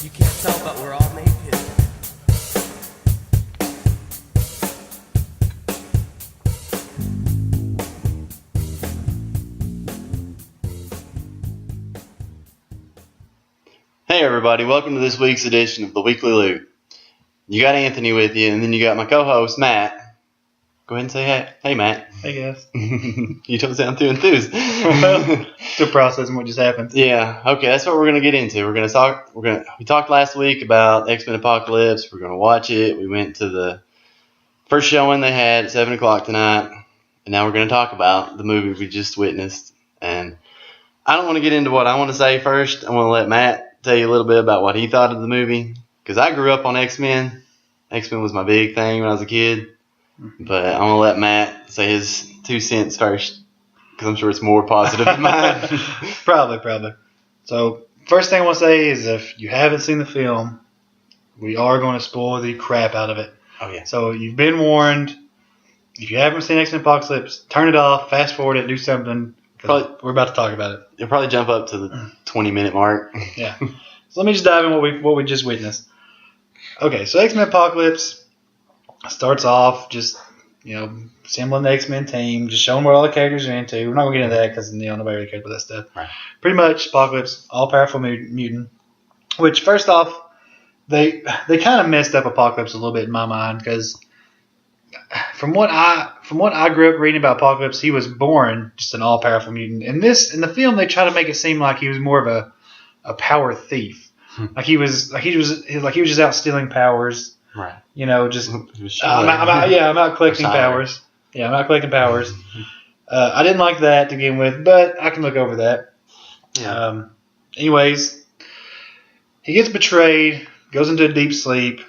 You can't tell, but we're all naked. Hey everybody, welcome to this week's edition of the Weekly Loot. You got Anthony with you, and then you got my co-host, Matt. Go ahead and say hey. Hey, Matt. Hey, guys. You don't sound too enthused. Well, still processing what just happened. Yeah, okay, that's what we're going to get into. We talked last week about X-Men Apocalypse. We're going to watch it. We went to the first showing they had at 7 o'clock tonight, and now we're going to talk about the movie we just witnessed. And I don't want to get into what I want to say first. I want to let Matt tell you a little bit about what he thought of the movie, because I grew up on X-Men. X-Men was my big thing when I was a kid. But I'm going to let Matt say his 2 cents first, because I'm sure it's more positive than mine. Probably. So, first thing I want to say is if you haven't seen the film, we are going to spoil the crap out of it. Oh, yeah. So, you've been warned. If you haven't seen X-Men Apocalypse, turn it off, fast forward it, do something. We're about to talk about it. You'll probably jump up to the 20-minute mark. Yeah. So, let me just dive in what we just witnessed. Okay, so X-Men Apocalypse starts off just, assembling the X-Men team, just showing what all the characters are into. We're not going to get into that because nobody really cares about that stuff. Right. Pretty much, Apocalypse, all-powerful mutant. Which, first off, they kind of messed up Apocalypse a little bit in my mind because from what I grew up reading about Apocalypse, he was born just an all-powerful mutant. In the film, they try to make it seem like he was more of a power thief. Like he was just out stealing powers. Right. I'm out collecting powers. Yeah, I'm out collecting powers. I didn't like that to begin with, but I can look over that. Yeah. Anyways, he gets betrayed, goes into a deep sleep.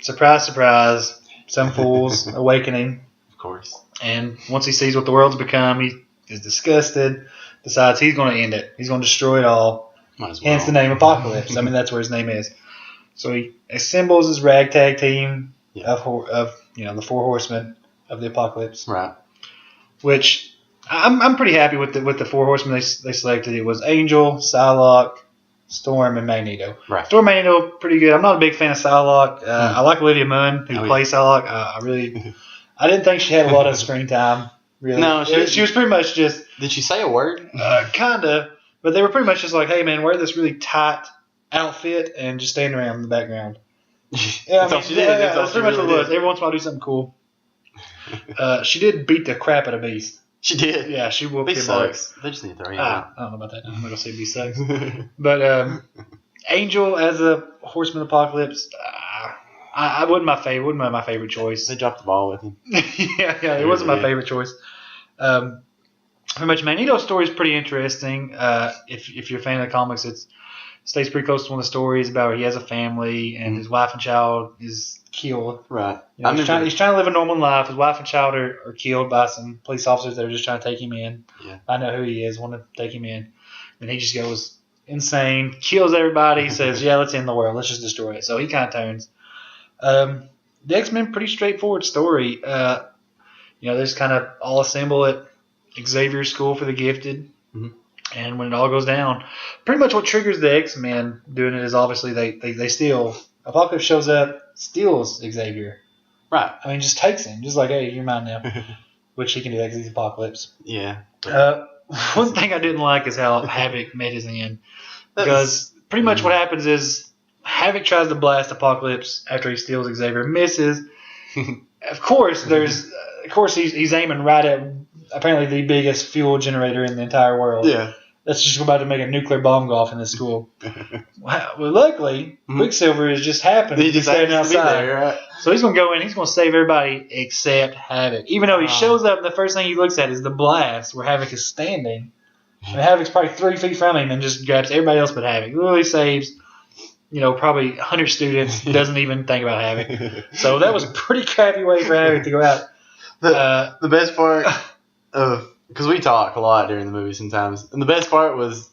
Surprise, surprise. Some fool's awakening. Of course. And once he sees what the world's become, he is disgusted, decides he's going to end it. He's going to destroy it all. Might as well. Hence the name Apocalypse. I mean, that's where his name is. So he assembles his ragtag team of the 4 horsemen of the apocalypse. Right. Which I'm pretty happy with the 4 horsemen they selected. It was Angel, Psylocke, Storm, and Magneto. Right. Storm, Magneto, pretty good. I'm not a big fan of Psylocke. I like Olivia Munn, who plays Psylocke. I didn't think she had a lot of screen time. Really. No, she was pretty much just. Did she say a word? Kinda, but they were pretty much just like, hey man, wear this really tight outfit and just stand around in the background. Yeah, that's all she did. That's pretty much what it was. Every once in a while, do something cool. She did beat the crap out of Beast. She did. Yeah, she whooped Beast him. sucks. They just need to throw you out. I don't know about that. I'm not gonna say Beast sucks. But Angel as a Horseman Apocalypse, I wasn't my favorite. Wasn't my favorite choice. They dropped the ball with him. yeah, it wasn't my favorite choice. Pretty much, Magneto's story is pretty interesting. If you're a fan of the comics, it stays pretty close to one of the stories about where he has a family and his wife and child is killed. Right. He's trying to live a normal life. His wife and child are killed by some police officers that are just trying to take him in. Yeah. I know who he is, want to take him in. And he just goes insane, kills everybody, says, yeah, let's end the world. Let's just destroy it. So he kind of turns. The X-Men, pretty straightforward story. They just kind of all assemble at Xavier's School for the Gifted. Mm-hmm. And when it all goes down, pretty much what triggers the X-Men doing it is obviously they steal. Apocalypse shows up, steals Xavier. Right. I mean, just takes him. Just like, hey, you're mine now. Which he can do that because he's Apocalypse. Yeah. One thing I didn't like is how Havoc met his end. Because pretty much what happens is Havoc tries to blast Apocalypse after he steals Xavier. Misses. Of course, he's aiming right at apparently the biggest fuel generator in the entire world. Yeah. That's just about to make a nuclear bomb go off in this school. Well, luckily, Quicksilver has just happened. He just standing outside. There, right? So he's going to go in. He's going to save everybody except Havoc. Even though he shows up, the first thing he looks at is the blast where Havoc is standing. And Havoc's probably 3 feet from him and just grabs everybody else but Havoc. Literally saves, probably 100 students. Doesn't even think about Havoc. So that was a pretty crappy way for Havoc to go out. The best part of... Because we talk a lot during the movie sometimes. And the best part was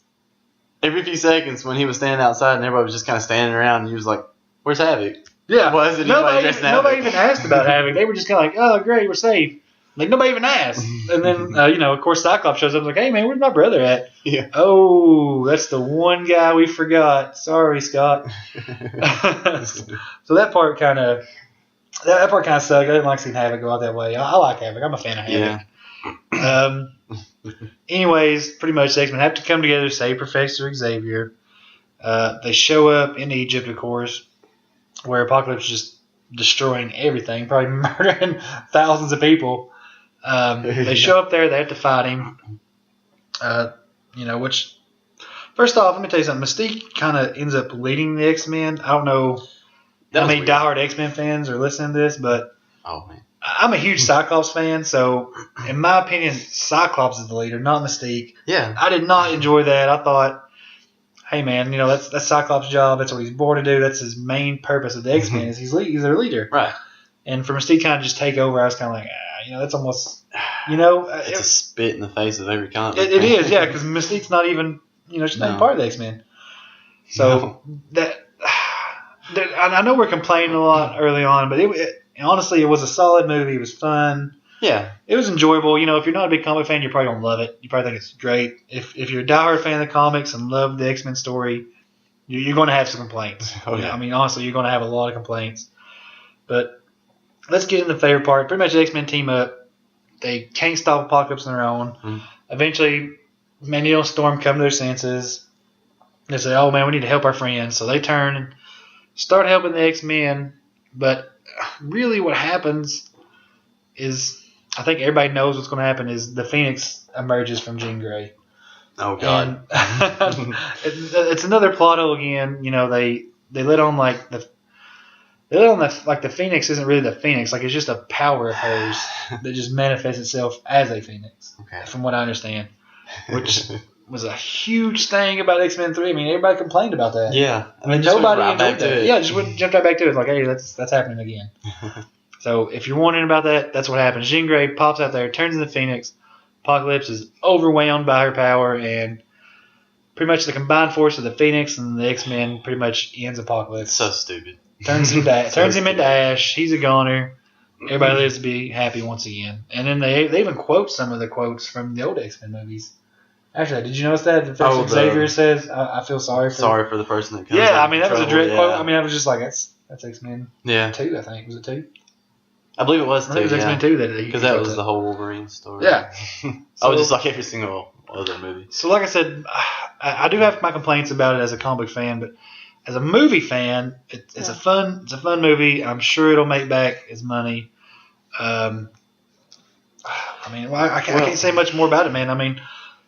every few seconds when he was standing outside and everybody was just kind of standing around and he was like, where's Havoc? Yeah. Nobody even asked about Havoc. They were just kind of like, oh, great, we're safe. Like, nobody even asked. And then, of course, Cyclops shows up like, hey, man, where's my brother at? Yeah. Oh, that's the one guy we forgot. Sorry, Scott. So that part kind of sucked. I didn't like seeing Havoc go out that way. I like Havoc. I'm a fan of Havoc. Yeah. Anyways, pretty much the X-Men have to come together to save Professor Xavier. They show up in Egypt, of course, where Apocalypse is just destroying everything, probably murdering thousands of people. They show up there. They have to fight him. Which, first off, let me tell you something. Mystique kind of ends up leading the X-Men. I don't know how many diehard X-Men fans are listening to this, but I'm a huge Cyclops fan, so in my opinion, Cyclops is the leader, not Mystique. Yeah. I did not enjoy that. I thought, hey man, that's Cyclops' job. That's what he's born to do. That's his main purpose of the X-Men is he's their leader. Right. And for Mystique kind of just take over, I was kind of like, that's almost, it's a spit in the face of every comic. It is, yeah, because Mystique's not even, she's not even part of the X-Men. So I know we're complaining a lot early on, but honestly, it was a solid movie. It was fun. Yeah. It was enjoyable. If you're not a big comic fan, you're probably going to love it. You probably think it's great. If you're a diehard fan of the comics and love the X-Men story, you're going to have some complaints. Oh, yeah. Honestly, you're going to have a lot of complaints. But let's get into the favorite part. Pretty much the X-Men team up. They can't stop Apocalypse on their own. Mm-hmm. Eventually, Magneto and Storm come to their senses. They say, oh, man, we need to help our friends. So they turn and start helping the X-Men. But really what happens is, I think everybody knows what's going to happen, is the Phoenix emerges from Jean Grey. Oh, God. It's another plot hole again. They let on the Phoenix isn't really the Phoenix. Like, it's just a power of hers that just manifests itself as a Phoenix, from what I understand. Which was a huge thing about X-Men 3. I mean, everybody complained about that. Yeah. Nobody enjoyed that. Yeah, just jumped right back to it. Like, hey, that's happening again. So if you're wondering about that, that's what happens. Jean Grey pops out there, turns into Phoenix. Apocalypse is overwhelmed by her power, and pretty much the combined force of the Phoenix and the X-Men pretty much ends Apocalypse. So stupid. Turns him into ash. He's a goner. Everybody lives to be happy once again. And then they even quote some of the quotes from the old X-Men movies. Actually, did you notice that? Professor Xavier says, I feel sorry for the person that comes that was a direct quote. I mean, I was just like, that's X-Men 2, I think. Was it 2? I believe it was 2, it was X-Men 2 because that was the whole Wolverine story. Yeah. Just like every single other movie. So like I said, I do have my complaints about it as a comic fan, but as a movie fan, it's a fun movie. I'm sure it'll make back its money. I can't say much more about it, man. I mean,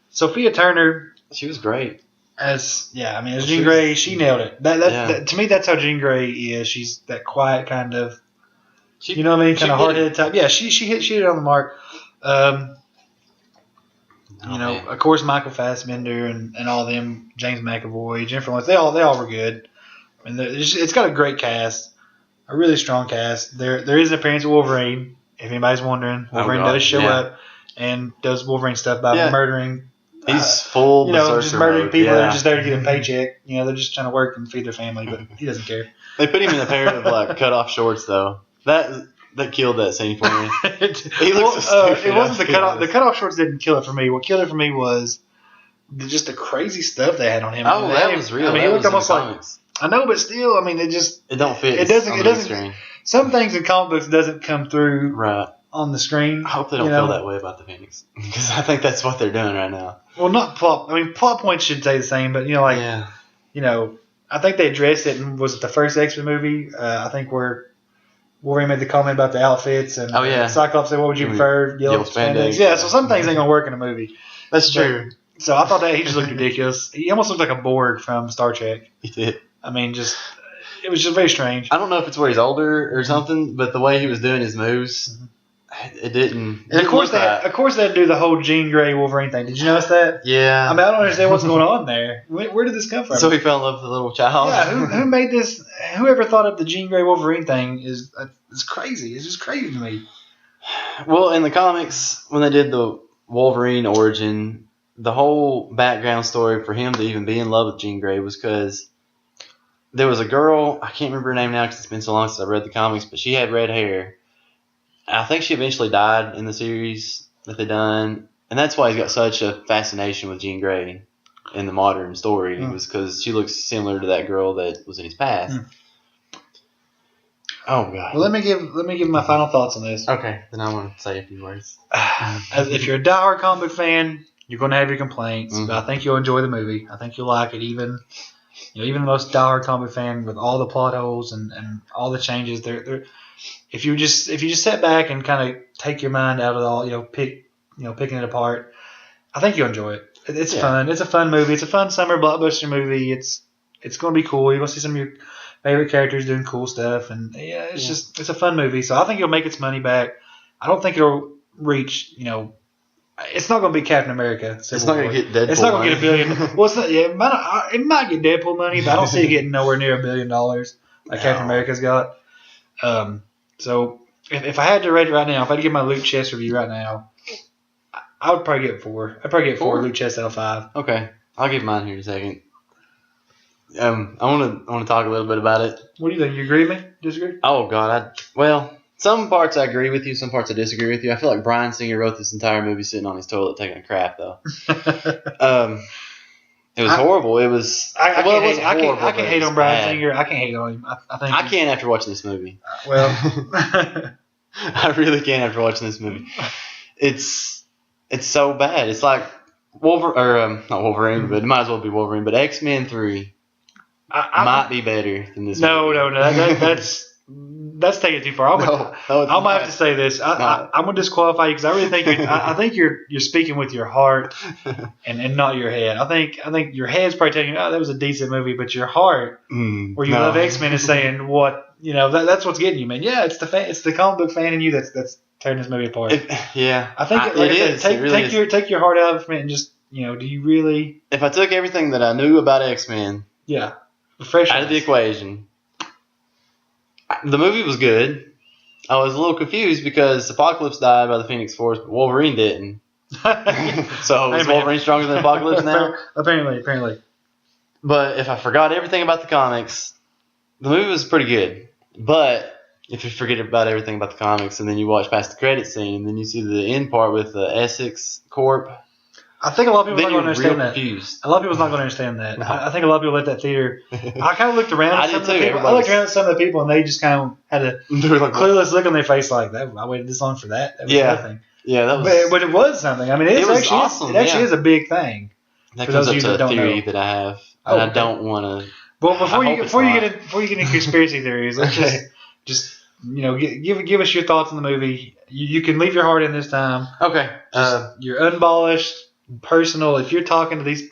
Sophia Turner, she was great. As Jean Grey, she nailed it. That to me, that's how Jean Grey is. She's that quiet kind of, kind of hard-headed type. Yeah, she hit it on the mark. Of course, Michael Fassbender and all them, James McAvoy, Jennifer Lawrence, they all were good. I mean, it's got a great cast, a really strong cast. There is an appearance of Wolverine, if anybody's wondering. Wolverine does show up and does Wolverine stuff by murdering. He's full, just murdering people. They're just there to get a paycheck. They're just trying to work and feed their family, but he doesn't care. They put him in a pair of cut off shorts though. That killed that scene for me. He looks so stupid. It wasn't the cutoff. The cutoff shorts didn't kill it for me. What killed it for me was just the crazy stuff they had on him. Oh, that was real. I mean, he looked almost like. I know, but still, I mean, it don't fit. It doesn't. Some things in comic books doesn't come through on the screen. I hope they don't feel that way about the Phoenix, because I think that's what they're doing right now. Well, not plot. I mean, plot points should stay the same, but I think they addressed it. And was it the first X-Men movie? I think where Wolverine made the comment about the outfits, and Cyclops said, "What would you prefer, yellow spandex?" Yeah, so some things ain't gonna work in a movie. That's true. So I thought that he just looked ridiculous. He almost looked like a Borg from Star Trek. He did. I mean, it was just very strange. I don't know if it's where he's older or something, but the way he was doing his moves, it didn't. And of course they do the whole Jean Grey Wolverine thing. Did you notice that? Yeah. I mean, I don't understand what's going on there. Where did this come from? So he fell in love with the little child. Yeah. Who made this? Whoever thought of the Jean Grey Wolverine thing is crazy. It's just crazy to me. Well, in the comics, when they did the Wolverine origin, the whole background story for him to even be in love with Jean Grey was because there was a girl, I can't remember her name now because it's been so long since I read the comics, but she had red hair. I think she eventually died in the series that they done, and that's why he's got such a fascination with Jean Grey in the modern story. Was because she looks similar to that girl that was in his past. Oh God. Well, let me give my final thoughts on this. Okay, then I want to say a few words. As if you're a diehard comic book fan, you're going to have your complaints, but I think you'll enjoy the movie. I think you'll like it, even the most diehard comic book fan with all the plot holes and all the changes. If you just sit back and kind of take your mind out of it all, picking it apart, I think you'll enjoy it. It's fun. It's a fun movie. It's a fun summer blockbuster movie. It's going to be cool. You're going to see some of your favorite characters doing cool stuff, and it's a fun movie. So I think it'll make its money back. I don't think it'll reach, it's not going to be Captain America. It's not going to get Deadpool. It's not going to get $1 billion. Well, it's not, it might get Deadpool money, but I don't see it getting nowhere near $1 billion like Captain America's got. So if I had to rate it right now, if I had to give my Luke Chess review right now, I would probably get 4. I'd probably get 4 Luke Chess out of 5. Okay, I'll give mine here in a second. I want to talk a little bit about it. What do you think? You agree with me? Disagree? Oh God, some parts I agree with you, some parts I disagree with you. I feel like Bryan Singer wrote this entire movie sitting on his toilet taking a crap though. It was horrible. It was. I can't hate on Bryan Singer. I can't hate on him. I can't after watching this movie. Well, I really can't after watching this movie. It's so bad. It's like not Wolverine, but it might as well be Wolverine. But X-Men 3 might be better than this. No. That's taking it too far. I might have to say this. I'm going to disqualify you because I really think I think you're speaking with your heart and not your head. I think your head's probably telling you, that was a decent movie, but your heart, where you love X-Men, is saying that's what's getting you, man. Yeah, it's the comic book fan in you that's tearing this movie apart. I think it is. Take your heart out of it and just do you really? If I took everything that I knew about X-Men, fresh out of the equation. The movie was good. I was a little confused because Apocalypse died by the Phoenix Force, but Wolverine didn't. So is Wolverine stronger than Apocalypse now? Apparently. But if I forgot everything about the comics, the movie was pretty good. But if you forget about everything about the comics and then you watch past the credit scene and then you see the end part with the Essex Corp, I think a lot of people are not going to understand that. Confused. A lot of people's not going to understand that. No. I think a lot of people left that theater. I kind of looked around at some of the people. I looked around at some of the people, and they just kind of had a clueless look on their face, like, I waited this long for that. That was nothing. Yeah, that was. But it was something. I mean, it was awesome. It actually is a big thing. That comes up to a theory that I have, and I don't want to. Well, before you get into conspiracy theories, let's just give us your thoughts on the movie. You can leave your heart in this time. Okay. You're unpolished. Personal. If you're talking to these,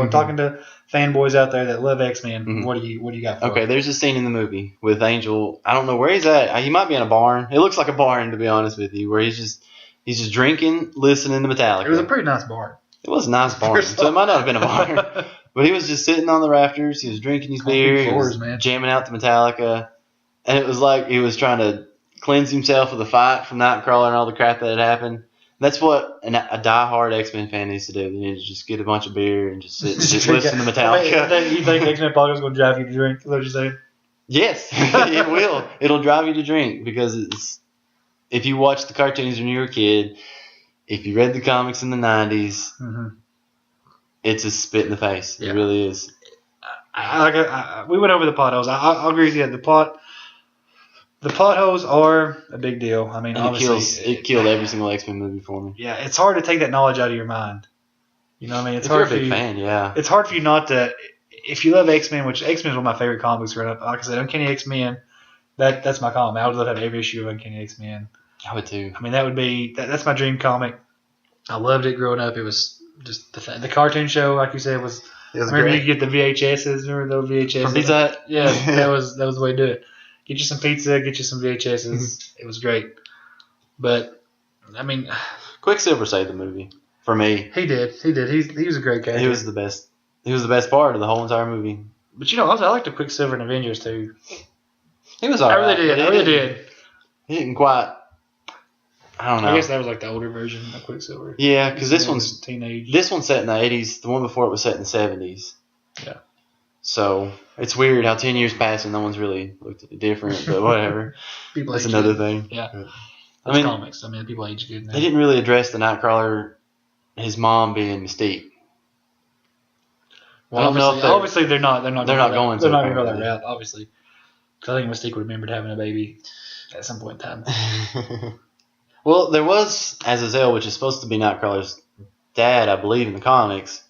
talking to fanboys out there that love X-Men, what do you got for Okay, there's a scene in the movie with Angel. I don't know where he's at. He might be in a barn. It looks like a barn, to be honest with you, where he's just drinking, listening to Metallica. It was a pretty nice barn. It was a nice barn, so it might not have been a barn. But he was just sitting on the rafters. He was drinking his beer. He was jamming out to Metallica, and it was like he was trying to cleanse himself of the fight from Nightcrawler and all the crap that had happened. That's what a diehard X-Men fan needs to do. They need to just get a bunch of beer and just sit and just listen to Metallica. You think X-Men Apocalyse is going to drive you to drink? Is that what you're saying? Yes, it will. It'll drive you to drink because if you watched the cartoons when you were a kid, if you read the comics in the 90s, it's a spit in the face. Yeah. It really is. We went over the plot holes. I'll agree with you. The plot holes are a big deal. I mean, obviously, it killed every single X-Men movie for me. Yeah, it's hard to take that knowledge out of your mind. You know what I mean? It's hard for you. If you're a big fan, yeah. It's hard for you not to. If you love X-Men, which X-Men is one of my favorite comics growing up. Like I said, Uncanny X-Men, that's my comic. I would love to have every issue of Uncanny X-Men. I would too. I mean, that's my dream comic. I loved it growing up. It was just the cartoon show, like you said, was. Remember great. You get the VHSs. Remember those VHSs? From Pizza Hut? Yeah, that was the way to do it. Get you some pizza, get you some VHSs. It was great. But, I mean... Quicksilver saved the movie. For me. He did. He was a great character. He was the best. He was the best part of the whole entire movie. But, I liked the Quicksilver in Avengers, too. He was alright. I really did. He didn't quite... I don't know. I guess that was like the older version of Quicksilver. Yeah, because this one's... teenage. This one's set in the 80s. The one before it was set in the 70s. Yeah. So, it's weird how 10 years passed and no one's really looked at it different, but whatever. People That's another thing. Yeah. That's I mean, comics. I mean, people age good now. they didn't really address the Nightcrawler, his mom being Mystique. Well, I don't know if obviously they're not going to, they're not going to go that apparently. route. Obviously, because I think Mystique remembered having a baby at some point in time. Well, there was Azazel, which is supposed to be Nightcrawler's dad, I believe, in the comics.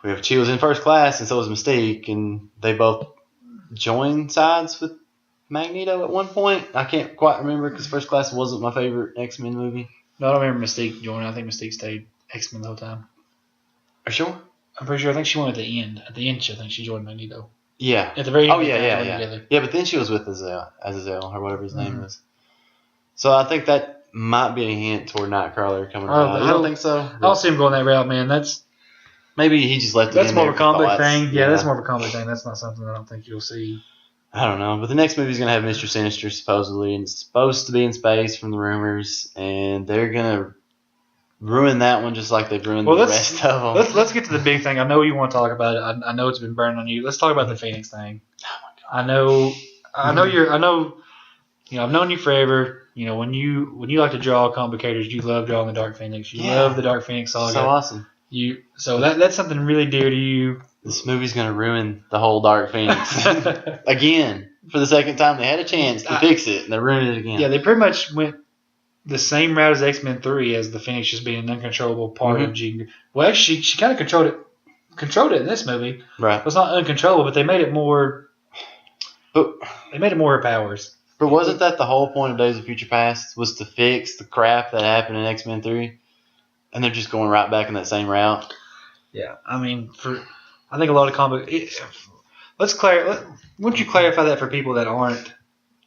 Which he was in First Class, and so was Mystique, and they both joined sides with Magneto at one point. I can't quite remember because First Class wasn't my favorite X-Men movie. No, I don't remember Mystique joining. I think Mystique stayed X-Men the whole time. Are you sure? I'm pretty sure. I think she went at the end. At the end, I think she joined Magneto. Yeah. At the very end. Oh, yeah. Together. Yeah, but then she was with Azazel, or whatever his name is. So I think that might be a hint toward Nightcrawler coming around. You don't think so? I don't see him going that route, man. Maybe he just left it That's in more there of a comic for thing. thoughts. Yeah, that's more of a comic thing. That's not something I don't think you'll see. I don't know. But the next movie's going to have Mr. Sinister, supposedly, and it's supposed to be in space from the rumors, and they're going to ruin that one just like they've ruined the rest of them. Let's get to the big thing. I know you want to talk about it. I know it's been burning on you. Let's talk about the Phoenix thing. Oh my God. I know I've known you forever. You know, when you like to draw complicators, you love drawing the Dark Phoenix. You love the Dark Phoenix saga. So awesome. So that's something really dear to you. This movie's going to ruin the whole Dark Phoenix. Again, for the second time. They had a chance to fix it, and they ruined it again. Yeah, they pretty much went the same route as X-Men 3, as the Phoenix just being an uncontrollable part of Jean. Well, actually, she kind of controlled it in this movie. Right. It was not uncontrollable, but they made it more. But They made it more her powers. But wasn't that the whole point of Days of Future Past, was to fix the crap that happened in X-Men 3? And they're just going right back in that same route? Yeah, I mean, I think a lot of comic. Wouldn't you clarify that for people that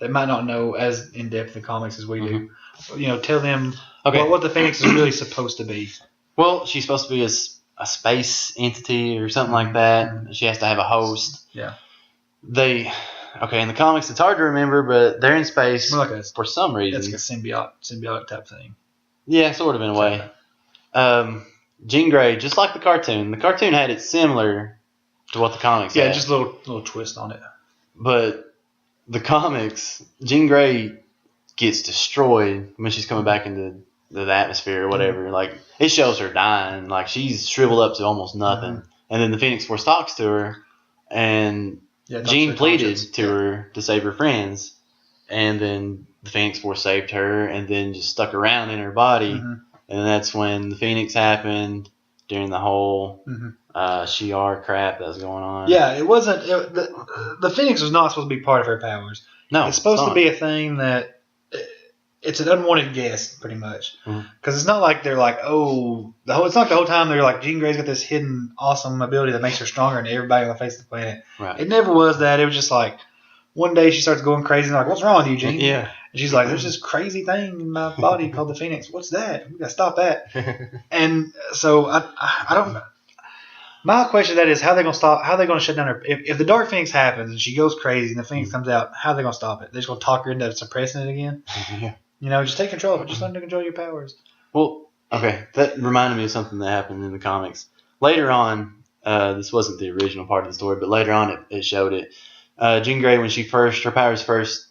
might not know as in depth the comics as we do? You know, tell them what the Phoenix is really supposed to be. Well, she's supposed to be a space entity or something like that. She has to have a host. Yeah. In the comics it's hard to remember, but they're in space for some reason. It's like a symbiotic type thing. Yeah, sort of in a way. Jean Grey, just like the cartoon. The cartoon had it similar to what the comics had. Yeah, just a little twist on it. But the comics, Jean Grey gets destroyed when she's coming back into the atmosphere or whatever. Like, it shows her dying. Like, she's shriveled up to almost nothing. And then the Phoenix Force talks to her, and Jean pleaded to her to save her friends. And then the Phoenix Force saved her and then just stuck around in her body. And that's when the Phoenix happened during the whole Shi'ar crap that was going on. Yeah, it wasn't. The Phoenix was not supposed to be part of her powers. No, it's supposed to be a thing that it's an unwanted guest, pretty much. Because it's not like they're like, it's not the whole time they're like, Jean Grey's got this hidden awesome ability that makes her stronger than everybody on the face of the planet. Right. It never was that. It was just like, one day she starts going crazy and like, what's wrong with you, Jean? Yeah. And she's like, there's this crazy thing in my body called the Phoenix. What's that? We gotta stop that. And so I don't. My question to that is, how are they gonna stop? How are they gonna shut down her? If the Dark Phoenix happens and she goes crazy and the Phoenix comes out, how are they gonna stop it? They're just gonna talk her into suppressing it again. Yeah. You know, just take control of it. Just learn to control your powers. Well, okay, that reminded me of something that happened in the comics later on. This wasn't the original part of the story, but later on it showed it. Jean Grey, when her powers first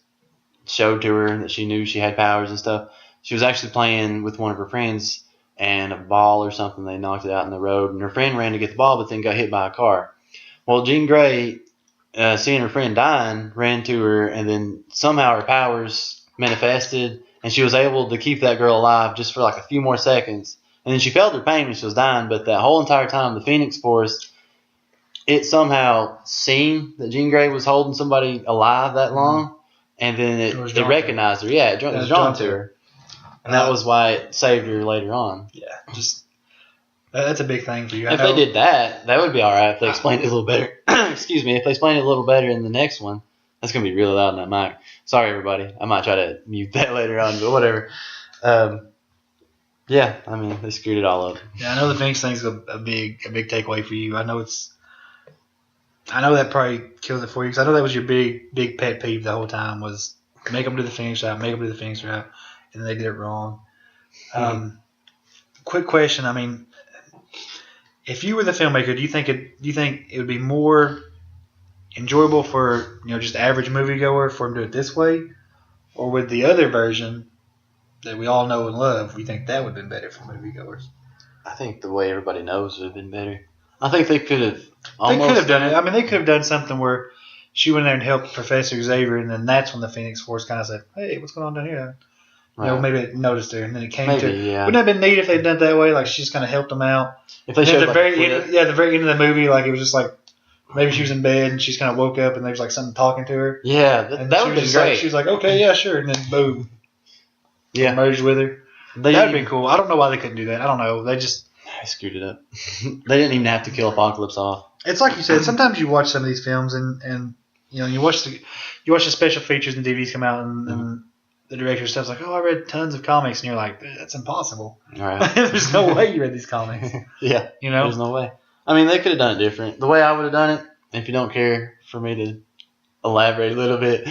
showed to her that she knew she had powers and stuff, she was actually playing with one of her friends, and a ball or something, they knocked it out in the road, and her friend ran to get the ball but then got hit by a car. Well, Jean Grey, seeing her friend dying, ran to her, and then somehow her powers manifested, and she was able to keep that girl alive just for like a few more seconds. And then she felt her pain when she was dying, but that whole entire time the Phoenix Force, it somehow seen that Jean Grey was holding somebody alive that long, and then it recognized her. Yeah, it was drawn to her. And that was why it saved her later on. Yeah, just that's a big thing for you. If they did that, that would be all right if they explained it a little better. Excuse me, if they explained it a little better in the next one. That's going to be really loud in that mic. Sorry, everybody. I might try to mute that later on, but whatever. Yeah, I mean, they screwed it all up. Yeah, I know the Phoenix thing's a big takeaway for you. I know that probably kills it for you, because I know that was your big pet peeve the whole time, was make them do the Phoenix route, and they did it wrong. Quick question. I mean, if you were the filmmaker, do you think it would be more enjoyable for just average moviegoer for them to do it this way, or would the other version that we all know and love, we think that would have been better for moviegoers. I think the way everybody knows would have been better. I think they could have. They could have done it. I mean, they could have done something where she went there and helped Professor Xavier, and then that's when the Phoenix Force kind of said, "Hey, what's going on down here?" Right. You know, maybe it noticed her, and then it came Maybe, to her. yeah. Wouldn't that have been neat if they'd done it that way? Like, she just kind of helped them out. If they And showed at the like very a clip. end, the very end of the movie, like, it was just like, maybe she was in bed, and she's kind of woke up, and there was, like, something talking to her. Yeah, And that she would was be just great. like, she was like, okay, yeah, sure, and then boom. Yeah. Merged with her. They That'd be cool. I don't know why they couldn't do that. I don't know. They screwed it up. They didn't even have to kill Apocalypse off. It's like you said. Sometimes you watch some of these films and you know you watch the special features and DVDs come out and the director stuff's like, oh, I read tons of comics, and you're like, that's impossible. All right. There's no way you read these comics. Yeah. You know. There's no way. I mean, they could have done it different. The way I would have done it, if you don't care for me to elaborate a little bit,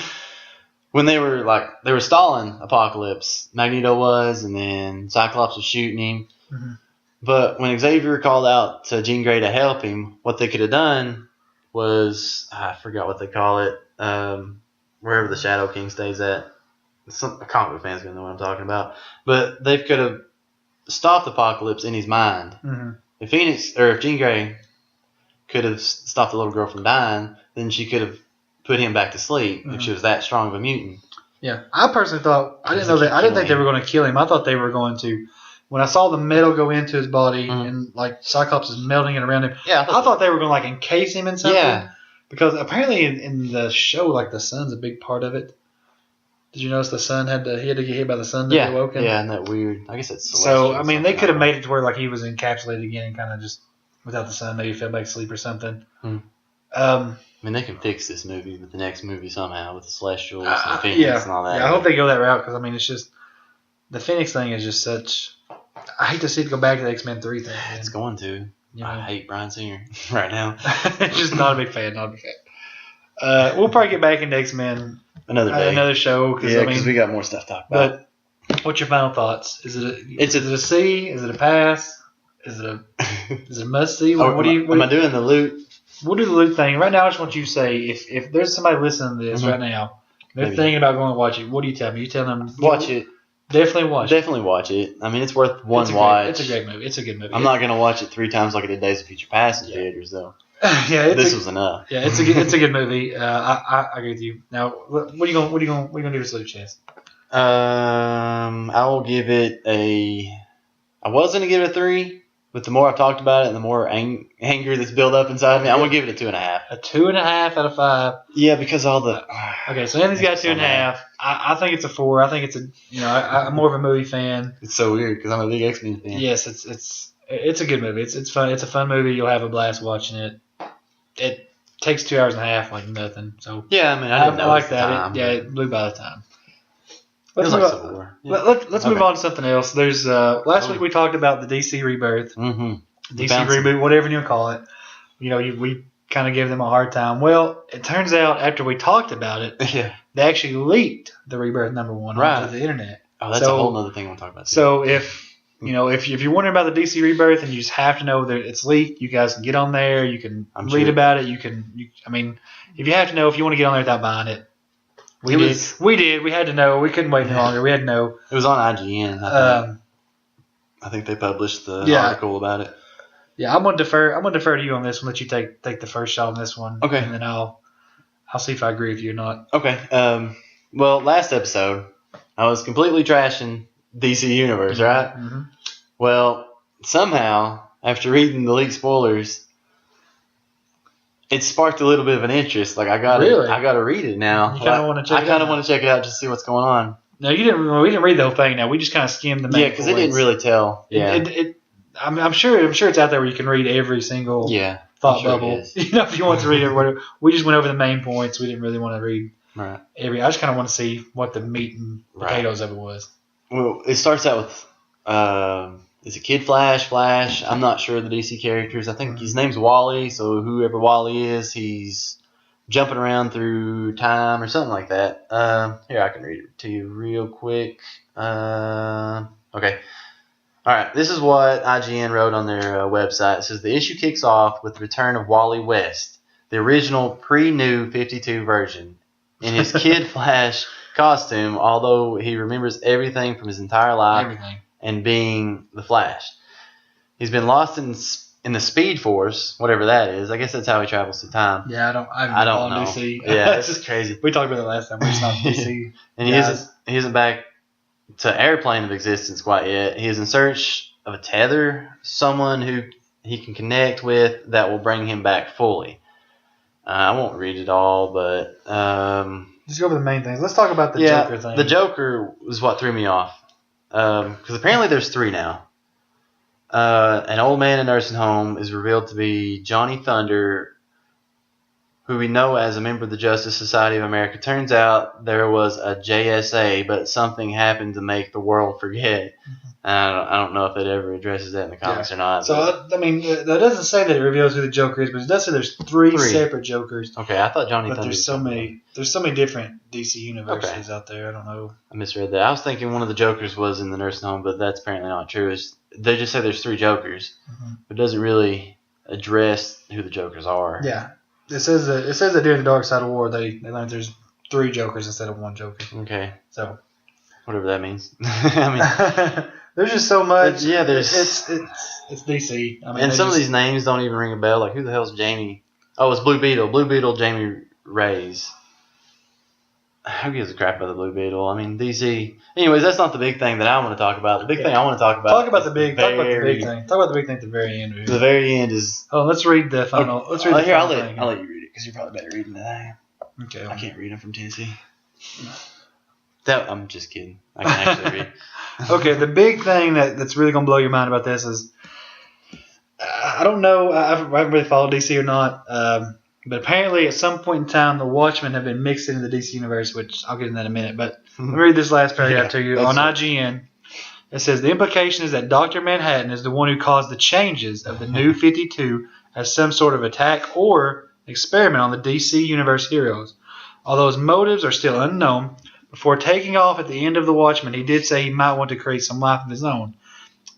when they were stalling Apocalypse, Magneto was, and then Cyclops was shooting him. Mm-hmm. But when Xavier called out to Jean Grey to help him, what they could have done was, I forgot what they call it, wherever the Shadow King stays at. Some comic book fans gonna know what I'm talking about. But they could have stopped Apocalypse in his mind. Mm-hmm. If Jean Grey could have stopped the little girl from dying, then she could have put him back to sleep if she was that strong of a mutant. Yeah, I personally thought I didn't think they were going to kill him. I thought they were going to. When I saw the metal go into his body and like Cyclops is melting it around him, Yeah, I thought they were going to like encase him in something. Yeah. Because apparently in the show, like the sun's a big part of it. Did you notice the sun had to get hit by the sun to Yeah, be awoken? yeah, and that weird. I guess it's So celestial I mean, they something could have like made it to where like he was encapsulated again and kind of just without the sun, maybe fell back asleep or something. that. I mean, they can fix this movie with the next movie somehow with the Celestials and the Phoenix and all that. Yeah, I hope they go that route because I mean, it's just the Phoenix thing is just such. I hate to see it go back to the X-Men 3 thing. Man. It's going to. You know? I hate Bryan Singer right now. Just not a big fan. We'll probably get back into X-Men Another day. another show Because we got more stuff to talk about. But what's your final thoughts? Is it a C? Is it a pass? Is it a must see? Am I doing the loot? We'll do the loot thing right now. I just want you to say if there's somebody listening to this right now, they're thinking about going to watch it. What do you tell them? You tell them Watch it. Definitely watch it. Definitely watch it. I mean, it's worth one watch. It's a great movie. It's a good movie. I'm not gonna watch it 3 times like I did Days of Future Past in theaters though. Yeah, This was enough. Yeah, it's a good movie. I agree with you. Now, what are you gonna do this loot chest? I will give it I was gonna give it a 3, but the more I've talked about it and the more anger that's built up inside me, I'm gonna give it a 2.5. A 2.5 out of 5. Yeah, because all the. Okay, so Anthony's got 2.5. I think it's a 4. I think it's I'm more of a movie fan. It's so weird because I'm a big X-Men fan. Yes, it's a good movie. It's fun. It's a fun movie. You'll have a blast watching it. It takes 2 hours and a half like nothing. So yeah, I mean I didn't know like that. Time, it blew by the time. Let's Let's, like move, Civil War. yeah. let's move on to something else. There's last week we talked about the DC Rebirth, DC DC Reboot, whatever you call it. We kind of gave them a hard time. Well, it turns out after we talked about it, Yeah. they actually leaked the Rebirth #1 onto the internet. Oh, that's a whole other thing we'll talk about. Too. So if you're wondering about the DC Rebirth and you just have to know that it's leaked, you guys can get on there. You can read about it. I mean, if you have to know, if you want to get on there without buying it, we did. We had to know. We couldn't wait any longer. We had to know. It was on IGN. I think they published the article about it. Yeah, I'm gonna defer to you on this one. Let you take the first shot on this one. Okay. And then I'll see if I agree with you or not. Okay. Well, last episode I was completely trashing DC Universe, right? Mm-hmm. Well, somehow after reading the leaked spoilers, it sparked a little bit of an interest. Like I got to read it now. You kind of want to check it out. I kind of want to check it out just to see what's going on. No, you didn't. We didn't read the whole thing. Now we just kind of skimmed the main. Yeah, because it didn't really tell. Yeah. I'm sure it's out there where you can read every single thought bubble. If you want to read it, we just went over the main points. We didn't really want to read every. I just kind of want to see what the meat and potatoes of it was. Well, it starts out with is it Kid Flash? Flash? I'm not sure of the DC characters. I think his name's Wally. So whoever Wally is, he's jumping around through time or something like that. Here, I can read it to you real quick. Okay. All right, this is what IGN wrote on their website. It says, the issue kicks off with the return of Wally West, the original pre-new 52 version. In his Kid Flash costume, although he remembers everything from his entire life Everything. and being the Flash. He's been lost in the Speed Force, whatever that is. I guess that's how he travels through time. Yeah, I don't know. DC. Yeah, it's just crazy. We talked about it last time. We're just not DC. And he isn't back to Airplane of Existence quite yet. He is in search of a tether, someone who he can connect with that will bring him back fully. I won't read it all, but just go over the main things. Let's talk about the Joker thing. The Joker was what threw me off, because apparently there's 3 now. An old man in a nursing home is revealed to be Johnny Thunder, who we know as a member of the Justice Society of America. Turns out there was a JSA, but something happened to make the world forget. I don't know if it ever addresses that in the comics or not. So, I mean, that doesn't say that it reveals who the Joker is, but it does say there's three separate Jokers. Okay, I thought Johnny Thunder. But there's so many different DC universes out there. I don't know. I misread that. I was thinking one of the Jokers was in the nursing home, but that's apparently not true. They just say there's 3 Jokers, but it doesn't really address who the Jokers are. Yeah, it says that during the Dark Side of War, they learned there's 3 Jokers instead of 1 Joker. Okay. So, whatever that means. I mean. There's just so much. Yeah, there's. It's DC. I mean, and some of these names don't even ring a bell. Like, who the hell's Jamie? Oh, it's Blue Beetle. Blue Beetle, Jamie Reyes. Who gives a crap about the Blue Beetle? I mean, DC. Anyways, that's not the big thing that I want to talk about. The big thing I want to talk about. Talk about the big thing. Talk about the big thing at the very end. Really. The very end is. Oh, let's read the final. Okay. Let's read the final thing. I'll let you read it because you're probably better reading than I am. Okay. I can't read them from Tennessee. I'm just kidding. I can actually read. Okay, the big thing that's really going to blow your mind about this is, I don't know, I haven't really followed DC or not, but apparently at some point in time the Watchmen have been mixed into the DC universe, which I'll get into that in a minute, but let me read this last paragraph to you. On IGN, it says, the implication is that Dr. Manhattan is the one who caused the changes of the New 52 as some sort of attack or experiment on the DC universe heroes. Although his motives are still unknown, before taking off at the end of The Watchmen, he did say he might want to create some life of his own.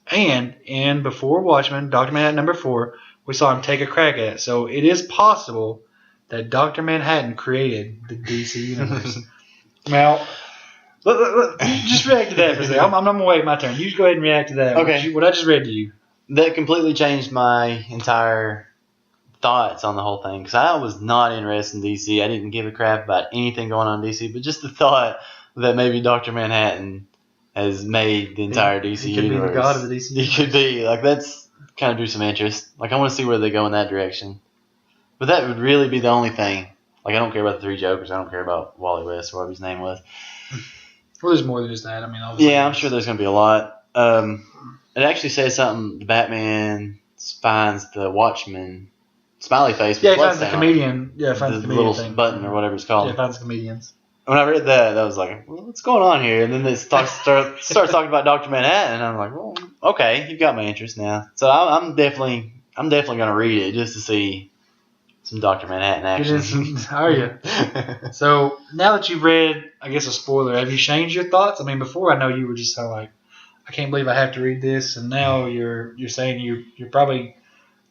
And in Before Watchmen, Dr. Manhattan number 4, we saw him take a crack at it. So it is possible that Dr. Manhattan created the DC universe. Now, look, just react to that for a second. I'm going to wait my turn. You just go ahead and react to that. Okay. What I just read to you. That completely changed my entire thoughts on the whole thing, because I was not interested in DC. I didn't give a crap about anything going on in DC, but just the thought that maybe Dr. Manhattan has made the entire DC universe. He could be the god of the DC universe. He could be. Like, that's kind of drew some interest. Like, I want to see where they go in that direction. But that would really be the only thing. Like, I don't care about the 3 Jokers. I don't care about Wally West or whatever his name was. Well, there's more than just that. I mean, obviously. Yeah, I'm sure there's going to be a lot. It actually says something. The Batman finds the Watchman smiley face. Yeah, he finds the comedian. Yeah, finds the comedian little thing. button or whatever it's called. Yeah, finds the comedians. When I read that, I was like, well, what's going on here? And then it starts talking about Dr. Manhattan, and I'm like, well, okay, you've got my interest now. So I'm definitely going to read it just to see some Dr. Manhattan action. Are you? So now that you've read, I guess a spoiler, have you changed your thoughts? I mean, before I know you were just kind of like, I can't believe I have to read this, and now you're saying you're probably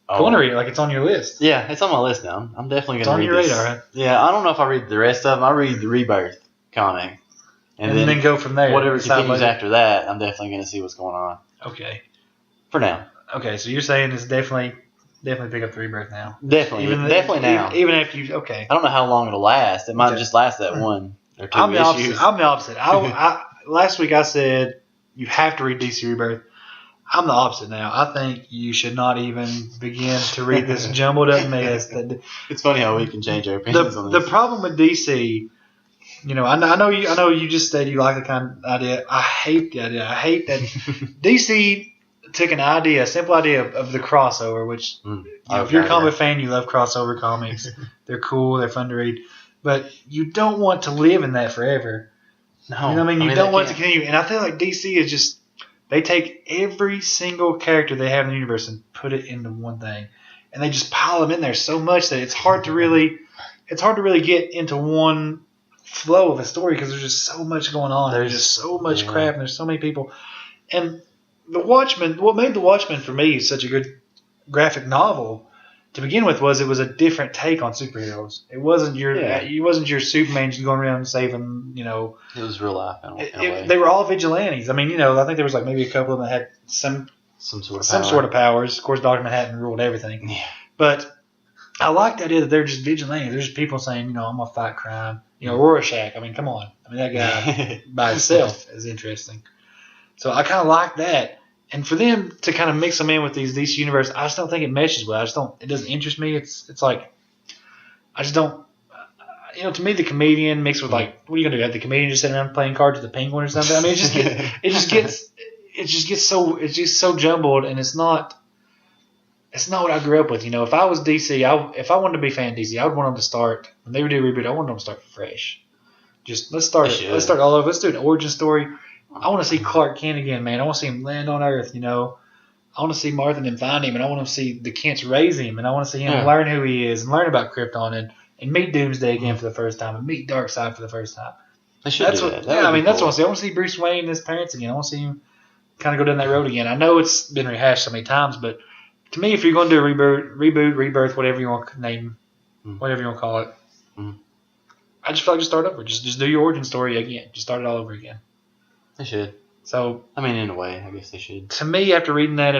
going to read it, like it's on your list. Yeah, it's on my list now. I'm definitely going to read this. It's on your radar, right? Yeah, I don't know if I read the rest of them. I read the Rebirth comic. And then go from there. Whatever continues after that, I'm definitely going to see what's going on. Okay. For now. Okay, so you're saying it's definitely pick up the Rebirth now. Definitely now. Even after you, okay. I don't know how long it'll last. It might just last that 1 or 2 issues. I'm the opposite. Last week I said you have to read DC Rebirth. I'm the opposite now. I think you should not even begin to read this jumbled up mess. It's funny how we can change our opinions on this. The problem with DC, I know you just said you like the kind of idea. I hate the idea. I hate that DC took a simple idea of the crossover, which if you're a comic fan, you love crossover comics. They're cool. They're fun to read. But you don't want to live in that forever. No. You know what I mean? You don't want to continue. And I feel like DC is just, they take every single character they have in the universe and put it into one thing. And they just pile them in there so much that it's hard to really get into one flow of a story because there's just so much going on. There's just so much crap and there's so many people. And The Watchmen, what made The Watchmen for me such a good graphic novel to begin with was it was a different take on superheroes. It wasn't your Superman just going around saving, It was real life. They were all vigilantes. I mean, I think there was like maybe a couple of them that had some sort of powers. Of course, Dr. Manhattan ruled everything. Yeah. But I like the idea that they're just vigilantes. They're just people saying, I'm gonna fight crime. Rorschach. I mean, come on. I mean, that guy by himself is interesting. So I kind of like that. And for them to kind of mix them in with these DC universe, I just don't think it meshes well. It doesn't interest me. It's like, I just don't, to me, the comedian mixed with like, what are you going to do? Have the comedian just sitting around playing cards with the Penguin or something? I mean, it just gets so jumbled, and it's not what I grew up with. If I was DC, if I wanted to be a fan of DC, I would want them to start, when they would do a reboot, I wanted them to start fresh. Just, let's start all over. Let's do an origin story. I want to see Clark Kent again, man. I want to see him land on Earth, I want to see Martha and find him, and I want to see the Kents raise him, and I want to see him learn who he is and learn about Krypton and meet Doomsday again for the first time and meet Darkseid for the first time. That's what I want to see. I want to see Bruce Wayne and his parents again. I want to see him kind of go down that road again. I know it's been rehashed so many times, but to me, if you're going to do a reboot, rebirth, whatever you want to name, whatever you want to call it, I just feel like just start over. Just do your origin story again. Just start it all over again. They should. So, I mean, in a way, I guess they should. To me, after reading that,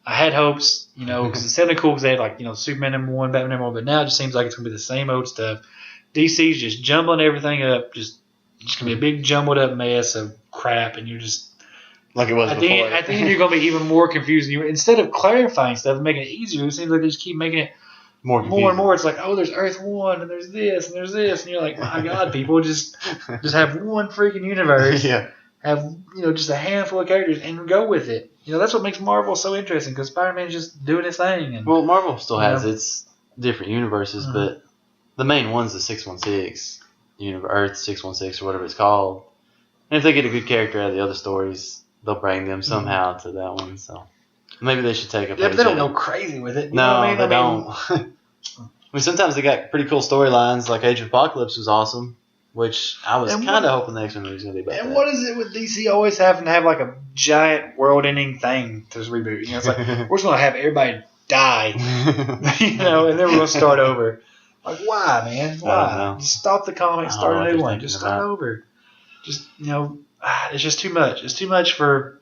I had hopes, because it sounded cool because they had, like, Superman #1, Batman #1, but now it just seems like it's going to be the same old stuff. DC's just jumbling everything up, just going to be a big jumbled up mess of crap, and you're just... Like it was at before. At the end, you're going to be even more confused. Instead of clarifying stuff and making it easier, it seems like they just keep making it more and more. It's like, oh, there's Earth 1, and there's this, and there's this, and you're like, my God, people, just have one freaking universe. Yeah. Have, just a handful of characters and go with it. That's what makes Marvel so interesting, because Spider-Man's just doing his thing. And, Marvel still has its different universes, but the main one's the 616 Earth 616 or whatever it's called. And if they get a good character out of the other stories, they'll bring them somehow to that one. So maybe they should take a page. Yeah, but they don't go crazy with it. No, they don't. I mean, sometimes they got pretty cool storylines, like Age of Apocalypse was awesome. Which I was kind of hoping the X-Men movie was going to be about. And what is it with DC always having to have like a giant world-ending thing to reboot? It's like, we're just going to have everybody die, and then we're going to start over. Like, why, man? Why? Just stop the comic, start a new one. Just start over. Just, it's just too much. It's too much for...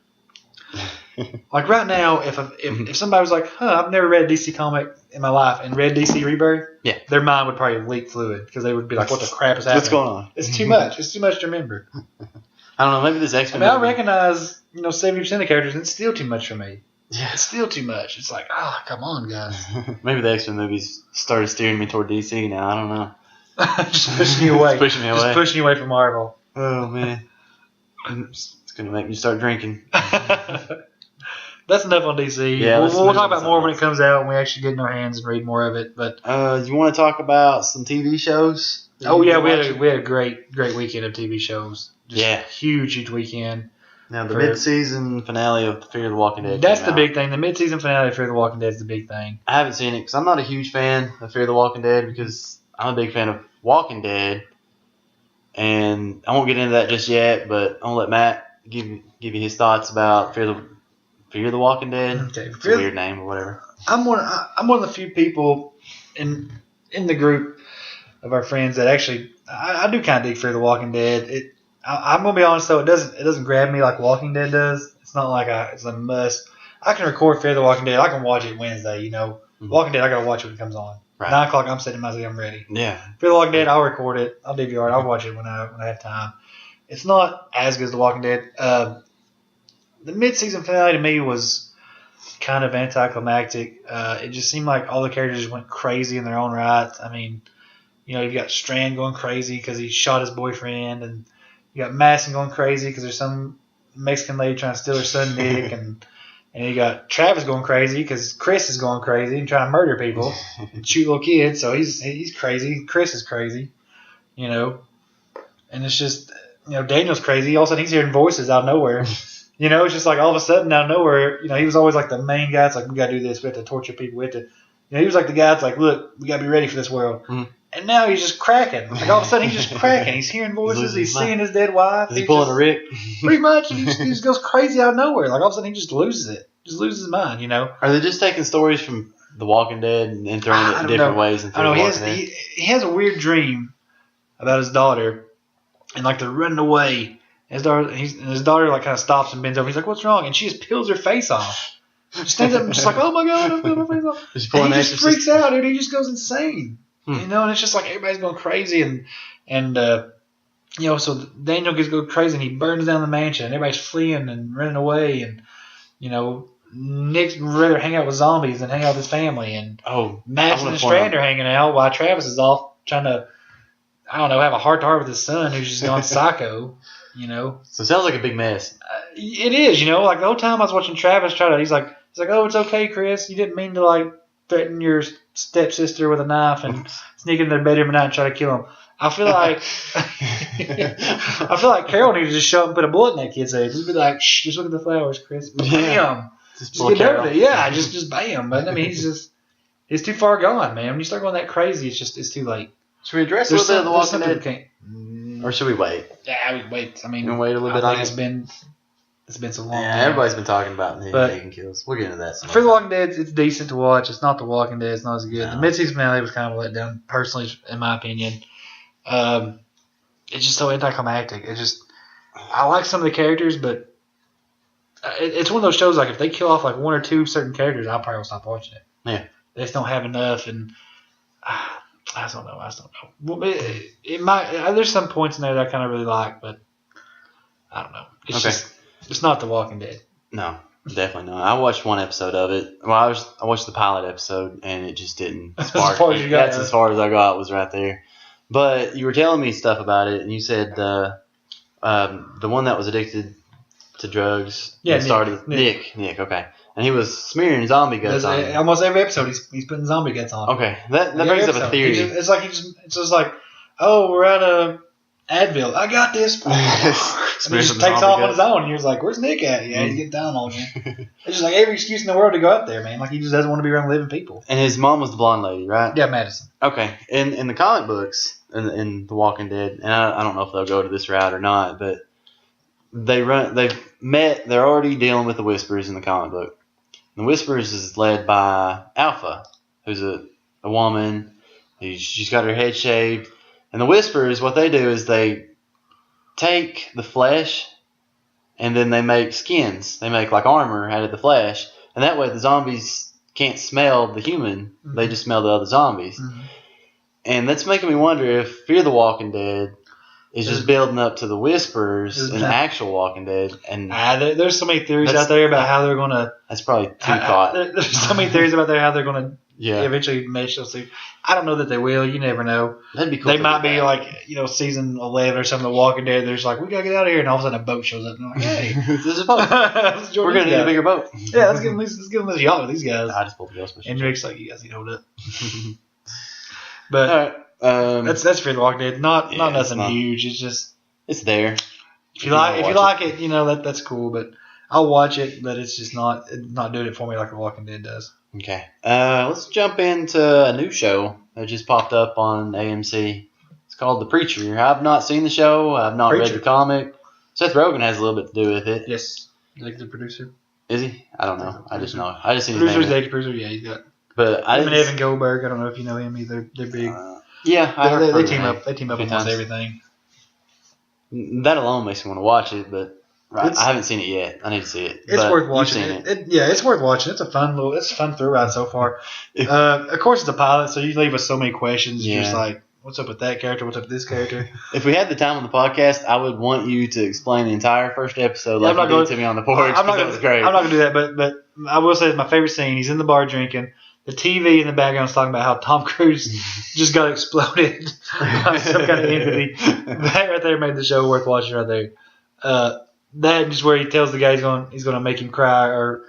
Like right now, if somebody was like, I've never read a DC comic in my life and read DC Rebirth, their mind would probably leak fluid because they would be like, what the crap is happening? What's going on? It's too much. It's too much to remember. I don't know. Maybe this X-Men I recognize, 70% of characters, and it's still too much for me. Yeah. It's still too much. It's like, come on, guys. Maybe the X-Men movies started steering me toward DC now. I don't know. Just pushing you away. Just pushing you away from Marvel. Oh, man. It's going to make me start drinking. That's enough on DC. Yeah, we'll talk about more when it comes out and we actually get in our hands and read more of it. But you want to talk about some TV shows? Oh yeah, we had a great weekend of TV shows. Just huge weekend. Now the mid-season finale of Fear the Walking Dead. That's the big thing. The mid-season finale of Fear the Walking Dead is the big thing. I haven't seen it because I'm not a huge fan of Fear the Walking Dead because I'm a big fan of Walking Dead, and I won't get into that just yet. But I'm gonna let Matt give you his thoughts about Fear the Walking Dead. Okay. It's a weird name or whatever. I'm one of the few people in the group of our friends that actually I do kind of dig Fear the Walking Dead. I'm gonna be honest though, it doesn't grab me like Walking Dead does. It's not like it's a must. I can record Fear the Walking Dead. I can watch it Wednesday. Walking Dead I gotta watch it when it comes on. Right. 9 o'clock I'm sitting in my seat. I'm ready. Yeah. Fear the Walking Dead I'll record it. I'll DVR it. I'll watch it when I have time. It's not as good as The Walking Dead. The mid-season finale to me was kind of anticlimactic. It just seemed like all the characters just went crazy in their own right. I mean, you've got Strand going crazy because he shot his boyfriend, and you got Madison going crazy because there's some Mexican lady trying to steal her son Nick, and you got Travis going crazy because Chris is going crazy and trying to murder people and shoot little kids. So he's crazy. Chris is crazy, and it's just Daniel's crazy. All of a sudden he's hearing voices out of nowhere. It's just like all of a sudden out of nowhere, he was always like the main guy. It's like, we got to do this. We have to torture people. We have to, he was like the guy that's like, look, we got to be ready for this world. Mm-hmm. And now he's just cracking. Like all of a sudden he's just cracking. He's hearing voices. He's seeing his dead wife. Is he pulling a Rick? Pretty much. He just goes crazy out of nowhere. Like all of a sudden he just loses it. Just loses his mind, Are they just taking stories from The Walking Dead and throwing I it in don't different know. ways. And I don't know. Walking Dead. He has a weird dream about his daughter, and like they're running away. His daughter like kind of stops and bends over. He's like, "What's wrong?" And she just peels her face off. She stands up and just like, "Oh my god, I'm peeling my face off." Is she And pulling he an just exorcist? freaks out, dude. He just goes insane. Hmm. You know, and it's just like everybody's going crazy, and you know, so Daniel gets go crazy and he burns down the mansion. And everybody's fleeing and running away, and you know, Nick's rather hang out with zombies than hang out with his family, and Madison and Strand are hanging out while Travis is off trying to, I don't know, have a heart-to-heart with his son who's just gone psycho, you know. So it sounds like a big mess. It is, you know, like the whole time I was watching Travis try to, he's like, "Oh, it's okay, Chris. You didn't mean to, like, threaten your stepsister with a knife and sneak into their bedroom at night and try to kill him." I feel like Carol needs to just show up and put a bullet in that kid's head. Just be like, "Shh, just look at the flowers, Chris." Bam. Yeah. Just get done with it. Yeah, just bam. But I mean, it's too far gone, man. When you start going that crazy, it's too late. Should we address a little bit of The Walking Dead? Can't, Or should we wait? yeah, we wait. I mean, You wanna wait a little bit I on think it? it's been so long. Yeah, man. everybody's been talking about the But- Negan kills. We'll get into that. For The Walking Dead, it's decent to watch. It's not The Walking Dead. It's not as good. No. The mid-season finale was kind of a letdown, personally, in my opinion. It's just so anticlimactic. I like some of the characters, but it's one of those shows, like, if they kill off, like, one or two certain characters, I'll probably stop watching it. Yeah. They just don't have enough, and I just don't know. Well, it might. There's some points in there that I kind of really like, but I don't know. It's not The Walking Dead. No, definitely not. I watched one episode of it. Well, I watched the pilot episode, and it just didn't spark. far as you got, That's as far as I got. Was right there. But you were telling me stuff about it, and you said the one that was addicted to drugs. Yeah, Nick. Okay, and he was smearing zombie guts on him. Almost every episode, he's putting zombie guts on. Okay, that brings up a theory. It's just like, "Oh, we're out of Advil. I got this." And he just takes off on his own, and you're like, "Where's Nick at?" Yeah, he's getting down on you. It's just like every excuse in the world to go up there, man. Like, he just doesn't want to be around living people. And his mom was the blonde lady, right? Yeah, Madison. Okay, in the comic books, in The Walking Dead, and I don't know if they'll go to this route or not, but they're already dealing with the Whispers in the comic book. The Whispers is led by Alpha, who's a woman. She's got her head shaved. And the Whispers, what they do is they take the flesh and then they make skins. They make like armor out of the flesh. And that way the zombies can't smell the human. Mm-hmm. They just smell the other zombies. Mm-hmm. And that's making me wonder if Fear the Walking Dead is just building up to the Whispers in the actual Walking Dead. And there's so many theories out there about how they're going to... That's probably too thought. There's so many theories about how they're going to Yeah. Eventually mesh those two. I don't know that they will. You never know. That'd be cool. They might be like, season 11 or something of The Walking Dead. They're just like, we got to get out of here. And all of a sudden a boat shows up. And they're like, hey. There's a boat. We're going to need a bigger boat. Yeah, let's give them this yacht with these guys. I just pulled the ghost. And Rick's like, you guys need to hold up. But all right. That's Fear the Walking Dead. Not nothing huge. It's just... It's there. If you like it, that's cool. But I'll watch it, but it's just not doing it for me like The Walking Dead does. Okay. Let's jump into a new show that just popped up on AMC. It's called The Preacher. I've not seen the show. I've not read the comic. Seth Rogen has a little bit to do with it. Yes. Executive producer. Is he? I don't know. I just know. I just seen his name. Executive producer. Yeah, he's got. But him and Evan Goldberg. I don't know if you know him either. They're big. Yeah, they team up. They team up almost everything. That alone makes me want to watch it, but I haven't seen it yet. I need to see it. It's worth watching. It's worth watching. It's a fun thrill ride so far. Of course, it's a pilot, so you leave us so many questions. Yeah. You're just like, what's up with that character? What's up with this character? If we had the time on the podcast, I would want you to explain the entire first episode like you did to me on the porch. That was great. I'm not going to do that, but I will say it's my favorite scene. He's in the bar drinking. The TV in the background is talking about how Tom Cruise just got exploded by some kind of entity. That right there made the show worth watching right there. That just where he tells the guy he's going to make him cry or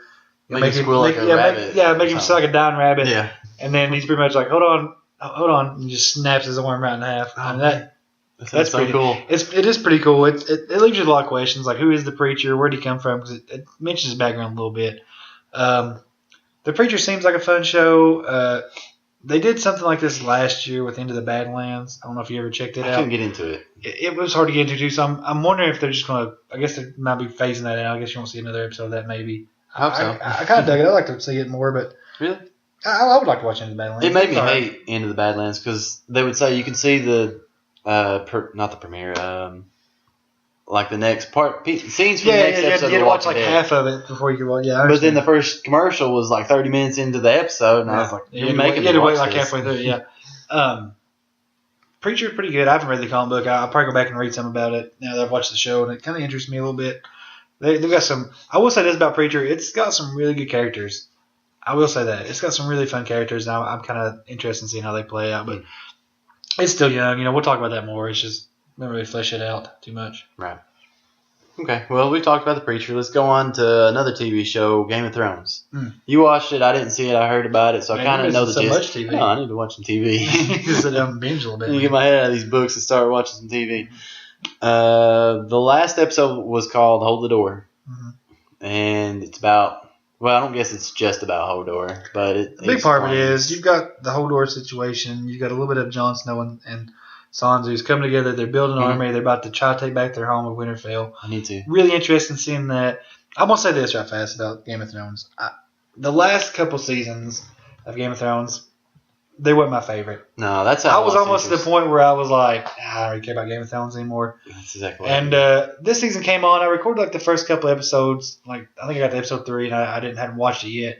make him squeal like a rabbit. Make him sound like a dying rabbit. Yeah. And then he's pretty much like, hold on, and just snaps his arm right in half. And that's so cool. It is pretty cool. It leaves you a lot of questions like who is the preacher? Where did he come from? Because it mentions his background a little bit. The Preacher seems like a fun show. They did something like this last year with Into the Badlands. I don't know if you ever checked it out. I couldn't get into it. It was hard to get into too. So I'm wondering if they're just going to. I guess they might be phasing that out. I guess you won't see another episode of that maybe. I hope so. I kind of dug it. I'd like to see it more, but really, I would like to watch Into the Badlands. It made me It's all right. hate Into the Badlands because they would say you can see the, not the premiere, like the next part, scenes from the next you episode had to of watch Walking like Dead. half of it before you could watch. Yeah, I But then understand. the first commercial was like 30 minutes into the episode, and I was like, you "You're had making to me wait watch like this." halfway through. Yeah. Preacher's pretty good. I haven't read the comic book. I'll probably go back and read some about it now that I've watched the show, and it kind of interests me a little bit. They've got some. I will say this about Preacher: it's got some really good characters. I will say that it's got some really fun characters. Now I'm kind of interested in seeing how they play out, but it's still young. We'll talk about that more. It's just not really flesh it out too much. Right. Okay. Well, we talked about the Preacher. Let's go on to another TV show, Game of Thrones. You watched it. I didn't see it. I heard about it, so Man, I kind you're of know the missing so gist. much TV. No, I need to watch some TV. Just sit down and binge a little bit. I need to man. get my head out of these books and start watching some TV. The last episode was called Hold the Door. And it's about, well, I don't guess it's just about Hodor, but it. The big part of it is you've got the Hodor situation. You've got a little bit of Jon Snow and Sansa's coming together. They're building an army. They're about to try to take back their home of Winterfell. I need to. Really interested in seeing that. I'm going to say this right fast about Game of Thrones. The last couple seasons of Game of Thrones, they weren't my favorite. No, that's how I was almost to the point where I was like, I don't really care about Game of Thrones anymore. That's exactly. And this season came on. I recorded like the first couple episodes. Like I think I got to episode 3, and I hadn't watched it yet.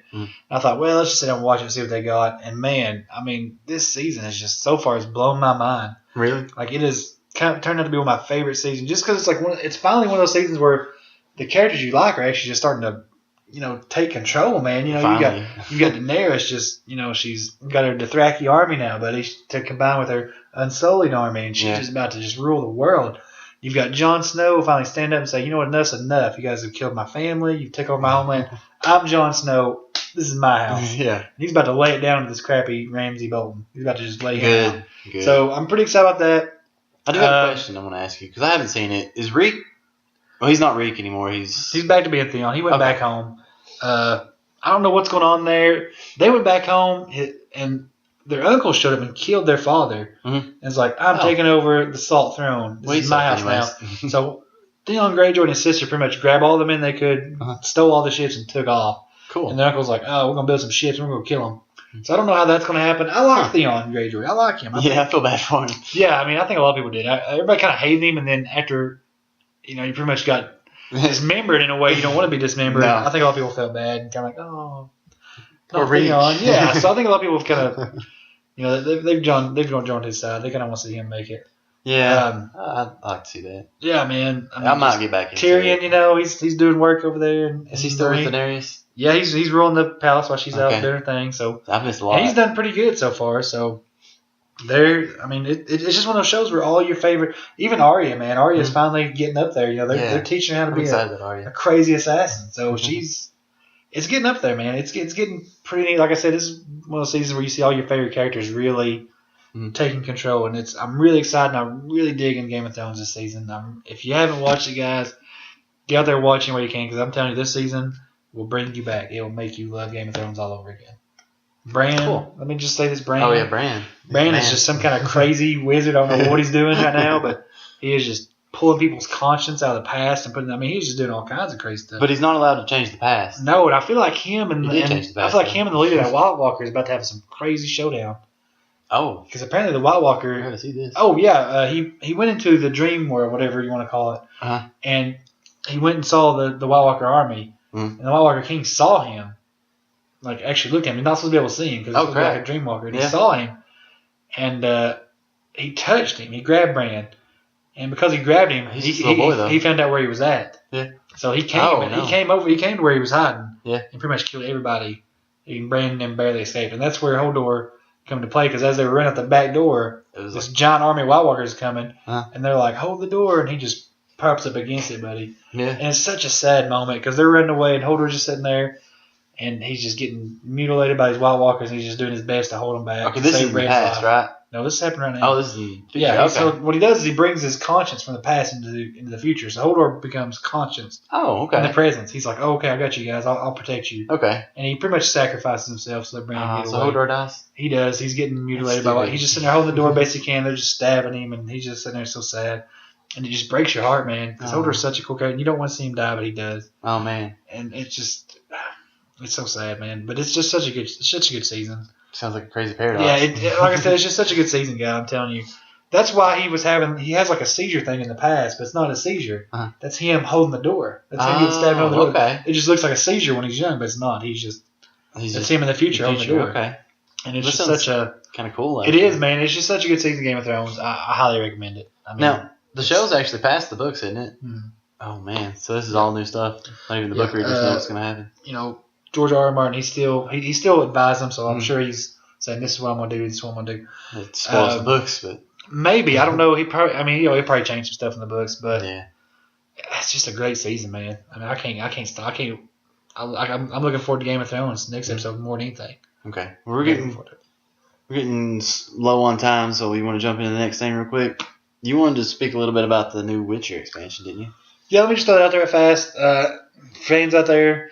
I thought, well, let's just sit down and watch it and see what they got. And man, I mean, this season is just so far has blown my mind. Really? Like it is kind of turned out to be one of my favorite seasons, just because it's like it's finally one of those seasons where the characters you like are actually just starting to, take control, man. You got Daenerys just, she's got her Dothraki army now, buddy, to combine with her Unsullied army, and she's just about to just rule the world. You've got Jon Snow finally stand up and say, you know what, enough's enough. You guys have killed my family. You took over my homeland. I'm Jon Snow. This is my house. Yeah. And he's about to lay it down to this crappy Ramsay Bolton. He's about to just lay him down. Good. So I'm pretty excited about that. I do have a question I want to ask you because I haven't seen it. Is Reek? Well, he's not Reek anymore. He's back to being Theon. He went back home. I don't know what's going on there. They went back home, and their uncle showed up and killed their father. And it's like, I'm taking over the Salt Throne. This is my house now. So Theon Greyjoy and his sister pretty much grabbed all the men they could, stole all the ships, and took off. Cool. And their uncle's like, oh, we're going to build some ships, and we're going to kill them. So I don't know how that's going to happen. I like Theon Greyjoy. I like him. I feel bad for him. Yeah, I mean, I think a lot of people did. Everybody kind of hated him, and then after, you pretty much got dismembered in a way you don't want to be dismembered. No. I think a lot of people felt bad and kind of like, oh, Poor Theon. Reach. Yeah, so I think a lot of people have kind of, they've joined his side. They kind of want to see him make it. Yeah, I'd like to see that. Yeah, man. I might get back into Tyrion, it. He's doing work over there. Is he still with Daenerys? Yeah, he's ruling the palace while she's out Okay. doing her thing. So I've missed a lot. and he's done pretty good so far. So it's just one of those shows where all your favorite, even Arya, man, Arya's finally getting up there. They're teaching her how to I'm be excited about Arya. a crazy assassin. So it's getting up there, man. It's getting pretty neat. Like I said, this is one of those seasons where you see all your favorite characters really taking control, and I'm really excited. And I'm really digging Game of Thrones this season. If you haven't watched it, guys, get out there watching where you can, because I'm telling you, this season will bring you back. It will make you love Game of Thrones all over again. Bran, let me just say this, Bran. Oh yeah, Bran. Bran is just some kind of crazy wizard. I don't know what he's doing right now, but he is just pulling people's conscience out of the past and putting. I mean, he's just doing all kinds of crazy stuff. But he's not allowed to change the past. No, and I feel like him and He did change the I past, feel like though. him and the leader of that White Walker is about to have some crazy showdown. Oh, Because apparently the White I Walker. gotta see this. Oh yeah, he went into the dream or whatever you want to call it, and he went and saw the White Walker army, and the White Walker King saw him, like actually looked at him. He's not supposed to be able to see him because he's like a dream walker. And he saw him, and he touched him. He grabbed Bran, and because he grabbed him, He's just a little boy, though. he found out where he was at. Yeah. So he came he came to where he was hiding. Yeah. And pretty much killed everybody. And Bran and them barely escaped, and that's where Hodor come to play, because as they were running out the back door, this giant army of White Walkers is coming, and they're like, hold the door, and he just pops up against it, buddy. Yeah. And it's such a sad moment, because they're running away, and Hodor's just sitting there, and he's just getting mutilated by these White Walkers, and he's just doing his best to hold them back. Okay, this is in the Bran's past, life. right? No, this is happening right now. Oh, this is in the future. Yeah, okay. so what he does is he brings his conscience from the past into the future. So Hodor becomes conscience Oh, in the okay. presence. He's like, oh, okay, I got you guys. I'll protect you. Okay. And he pretty much sacrifices himself so that Bran can get So away. Hodor dies? He does. He's getting mutilated by stupid. what he's just sitting there holding the door best he can. They're just stabbing him, and he's just sitting there so sad. And it just breaks your heart, man. Because Hodor's such a cool character. You don't want to see him die, but he does. Oh, man. And it's just, It's so sad, man. But it's just such a good season. Sounds like a crazy paradox. Yeah, like I said, it's just such a good season, guy. I'm telling you. That's why he has like a seizure thing in the past, but it's not a seizure. Uh-huh. That's him holding the door. That's him getting stabbed on the door. Okay. It just looks like a seizure when he's young, but it's not. It's him in the future holding the door. Okay. And it's That just sounds such a... kind of cool. It is, man. It's just such a good season of Game of Thrones. I highly recommend it. I mean, Now, the show's actually past the books, isn't it? Mhm. Oh, man. So this is all new stuff. Not even the book readers know what's going to happen. You know, George R. R. Martin, he still advised them, so I'm sure he's saying, this is what I'm going to do, this is what I'm going to do. It spoils the books, but... Maybe. I don't know. He'll probably change some stuff in the books, but yeah. it's just a great season, man. I mean, I can't stop. I'm looking forward to Game of Thrones next episode more than anything. Okay. We're getting low on time, so we want to jump into the next thing real quick. You wanted to speak a little bit about the new Witcher expansion, didn't you? Yeah, let me just throw it out there fast. Fans out there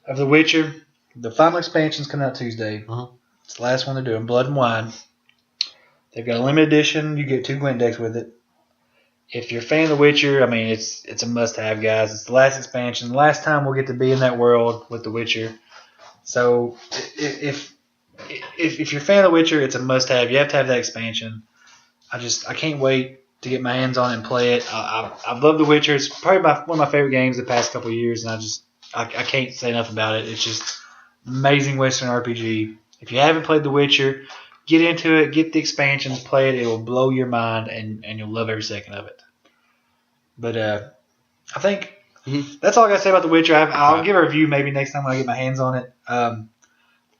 of The Witcher, the final expansion's coming out Tuesday. Uh-huh. It's the last one they're doing, Blood and Wine. They've got a limited edition. You get 2 Gwent decks with it. If you're a fan of The Witcher, I mean, it's a must-have, guys. It's the last expansion, the last time we'll get to be in that world with The Witcher. So if you're a fan of The Witcher, it's a must-have. You have to have that expansion. I can't wait to get my hands on it and play it. I love The Witcher. It's probably one of my favorite games the past couple of years, and I can't say enough about it. It's just amazing Western RPG. If you haven't played The Witcher, get into it, get the expansions, play it. It will blow your mind, and you'll love every second of it. But I think that's all I got to say about The Witcher. I'll give a review maybe next time when I get my hands on it.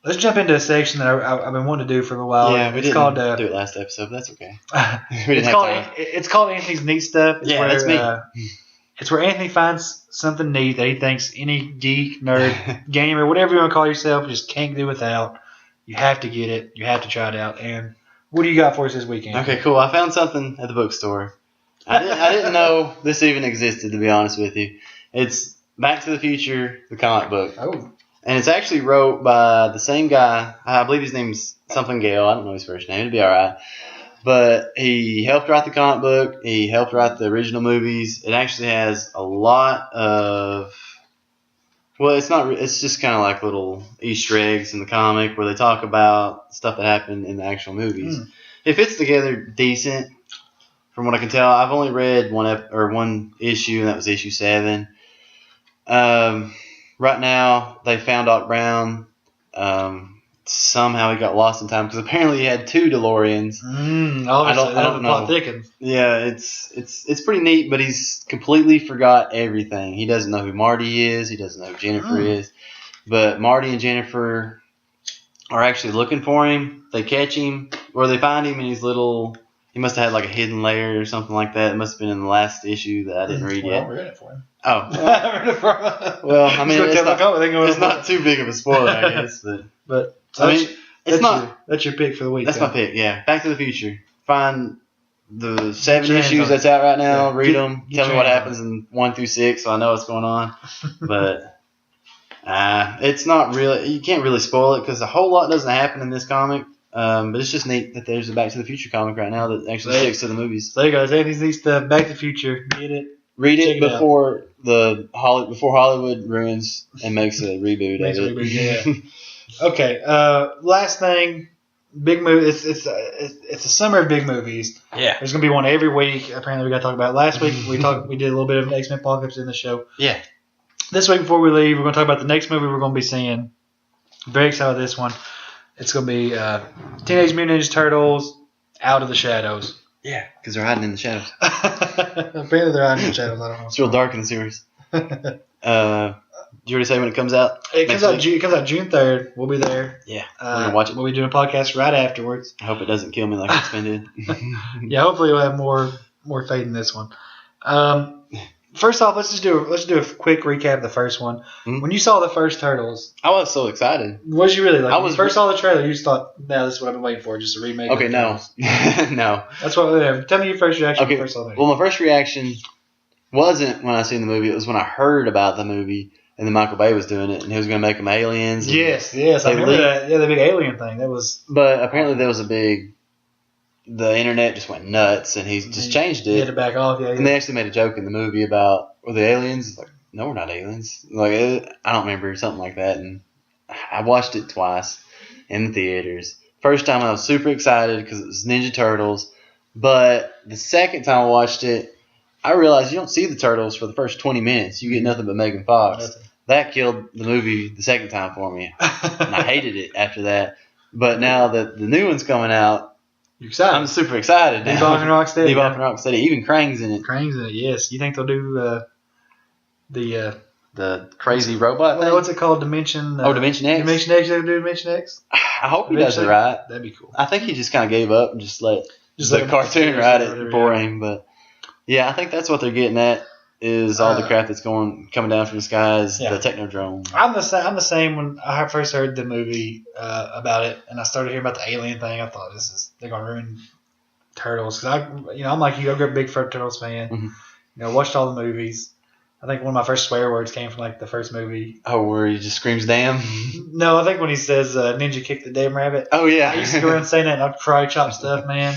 Let's jump into a section that I've been wanting to do for a while. Yeah, we didn't do it last episode, but that's okay. It's called Anthony's Neat Stuff. That's me. It's where Anthony finds something neat that he thinks any geek, nerd, gamer, whatever you want to call yourself, just can't do without. You have to get it. You have to try it out. And what do you got for us this weekend? Okay, cool. I found something at the bookstore. I didn't know this even existed, to be honest with you. It's Back to the Future, the comic book. Oh. And it's actually wrote by the same guy. I believe his name's something Gale. I don't know his first name. It'll be all right. But he helped write the comic book. He helped write the original movies. It actually has a lot of... Well, it's not. It's just kind of like little Easter eggs in the comic where they talk about stuff that happened in the actual movies. It fits together decent, from what I can tell. I've only read one issue, and that was issue 7. Right now, they found Doc Brown. Somehow he got lost in time because apparently he had 2 DeLoreans. I don't know. Plot thickens. Yeah, it's pretty neat, but he's completely forgot everything. He doesn't know who Marty is. He doesn't know who Jennifer is. But Marty and Jennifer are actually looking for him. They catch him, or they find him in his little... He must have had like a hidden layer or something like that. It must have been in the last issue that I didn't read yet. I read it for him. Oh. I read it for him. Well, I mean, it's not too big of a spoiler, I guess. But so I mean, that's your pick for the week. That's my pick, yeah. Back to the Future. Find the 7 issues that's out right now. Read them. Tell me what happens in 1 through 6 so I know what's going on. But it's not really... You can't really spoil it because a whole lot doesn't happen in this comic. But it's just neat that there's a Back to the Future comic right now that actually sticks to the movies. So there you go. Anthony's neat stuff. Back to the Future. Get it. Read it before before Hollywood ruins and makes a reboot of it. Yeah. Okay. Last thing. Big movie. It's a summer of big movies. Yeah. There's gonna be one every week. Apparently, we got to talk about it. Last week. We did a little bit of X-Men Apocalyse in the show. Yeah. This week before we leave, we're gonna talk about the next movie we're gonna be seeing. Very excited about this one. It's gonna be Teenage Mutant Ninja Turtles: Out of the Shadows. Yeah, because they're hiding in the shadows. Apparently, they're hiding in the shadows. I don't know. It's real dark in the series. Did you already say when it comes out? It comes out June 3rd. We'll be there. Yeah, we're gonna watch it. We'll be doing a podcast right afterwards. I hope it doesn't kill me like X-Men did. Yeah, hopefully we'll have more faith in this one. First off, let's do a quick recap of the first one. Mm-hmm. When you saw the first Turtles, I was so excited. Was you really like? When you first saw the trailer, you just thought, "No, this is what I've been waiting for, just a remake." Okay, no, no. That's what. Tell me your first reaction. Okay, when you first saw the well, my first reaction wasn't when I seen the movie. It was when I heard about the movie and then Michael Bay was doing it, and he was going to make them aliens. Yes, I remember that. Yeah, the big alien thing. That was. But apparently, there was a big. The internet just went nuts, and he just changed it. He had to back off. Yeah. And they actually made a joke in the movie about the aliens. Like, no, we're not aliens. Like, I don't remember, something like that. And I watched it twice in the theaters. First time I was super excited because it was Ninja Turtles. But the second time I watched it, I realized you don't see the Turtles for the first 20 minutes. You get nothing but Megan Fox. Nothing. That killed the movie the second time for me. And I hated it after that. But now that the new one's coming out, You're excited. I'm super excited. Bebop and Rocksteady. Bebop and Rocksteady. Even Krang's in it. Krang's in it, yes. You think they'll do The crazy robot thing? what's it called? Dimension. Dimension X? Dimension X. They'll do Dimension X. I hope he does it right. That'd be cool. I think he just kind of gave up and just let Just the let him cartoon do write whatever, it for him. But yeah, I think that's what they're getting at is all the crap that's coming down from the skies, the Technodrome. I'm the same. When I first heard the movie about it, and I started hearing about the alien thing, I thought they're gonna ruin Turtles. Cause I'm like you. I'm a big Turtles fan. Mm-hmm. Watched all the movies. I think one of my first swear words came from like the first movie. Oh, where he just screams "damn"? No, I think when he says "Ninja kick the damn rabbit." Oh yeah, I used to go around saying that, and I'd karate chop stuff, man.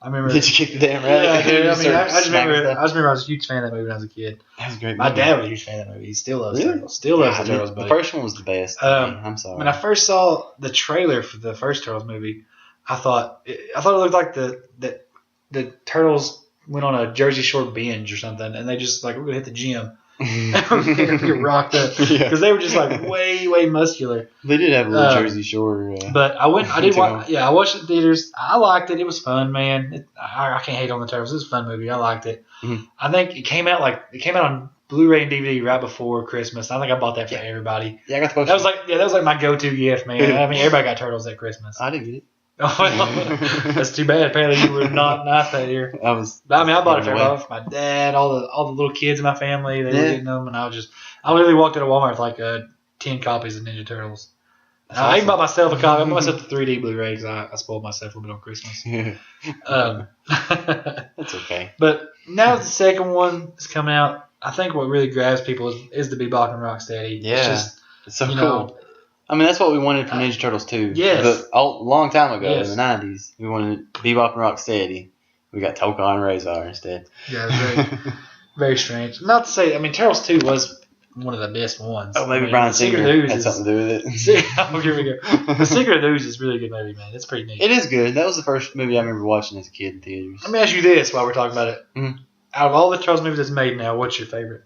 I remember. Did you kick the damn rabbit? Yeah, dude. I mean, I Just just remember. smacking I was a huge fan of that movie when I was a kid. That was a great. My movie. dad was a huge fan of that movie. He still loves Really? Turtles. Still loves the God, Turtles. the Buddy. first one was the best. I'm sorry. When I first saw the trailer for the first Turtles movie, I thought it looked like the Turtles went on a Jersey Shore binge or something, and they just like we're gonna hit the gym. Get rocked up because they were just like way muscular. They did have a little Jersey Shore. But I did watch. Yeah, I watched it in theaters. I liked it. It was fun, man. I can't hate on the Turtles. It was a fun movie. I liked it. Mm-hmm. I think it came out on Blu-ray and DVD right before Christmas. I think I bought that for everybody. Yeah, I got the poster. That was like my go-to gift, man. I mean, everybody got Turtles at Christmas. I didn't get it. Oh, well, that's too bad. Apparently, you were not nice that year. I bought it for everybody, for my dad, all the little kids in my family. They were getting them, and I literally walked into Walmart with like 10 copies of Ninja Turtles. I even bought myself a copy. I bought myself the 3D Blu-ray because I spoiled myself a little bit on Christmas. That's okay. But now the second one is coming out. I think what really grabs people is the Bebop and Rocksteady. Yeah, it's so cool. I mean, that's what we wanted from Ninja Turtles too. Yes. But a long time ago in the 90s, we wanted Bebop and Rocksteady. We got Toka and Razor instead. Yeah, very, very strange. Not to say, I mean, Turtles 2 was one of the best ones. Oh, maybe Bryan Singer had something to do with it. Oh, here we go. The Secret of Ooze is a really good movie, man. It's pretty neat. It is good. That was the first movie I remember watching as a kid in theaters. Let me ask you this while we're talking about it. Mm-hmm. Out of all the Turtles movies that's made now, what's your favorite?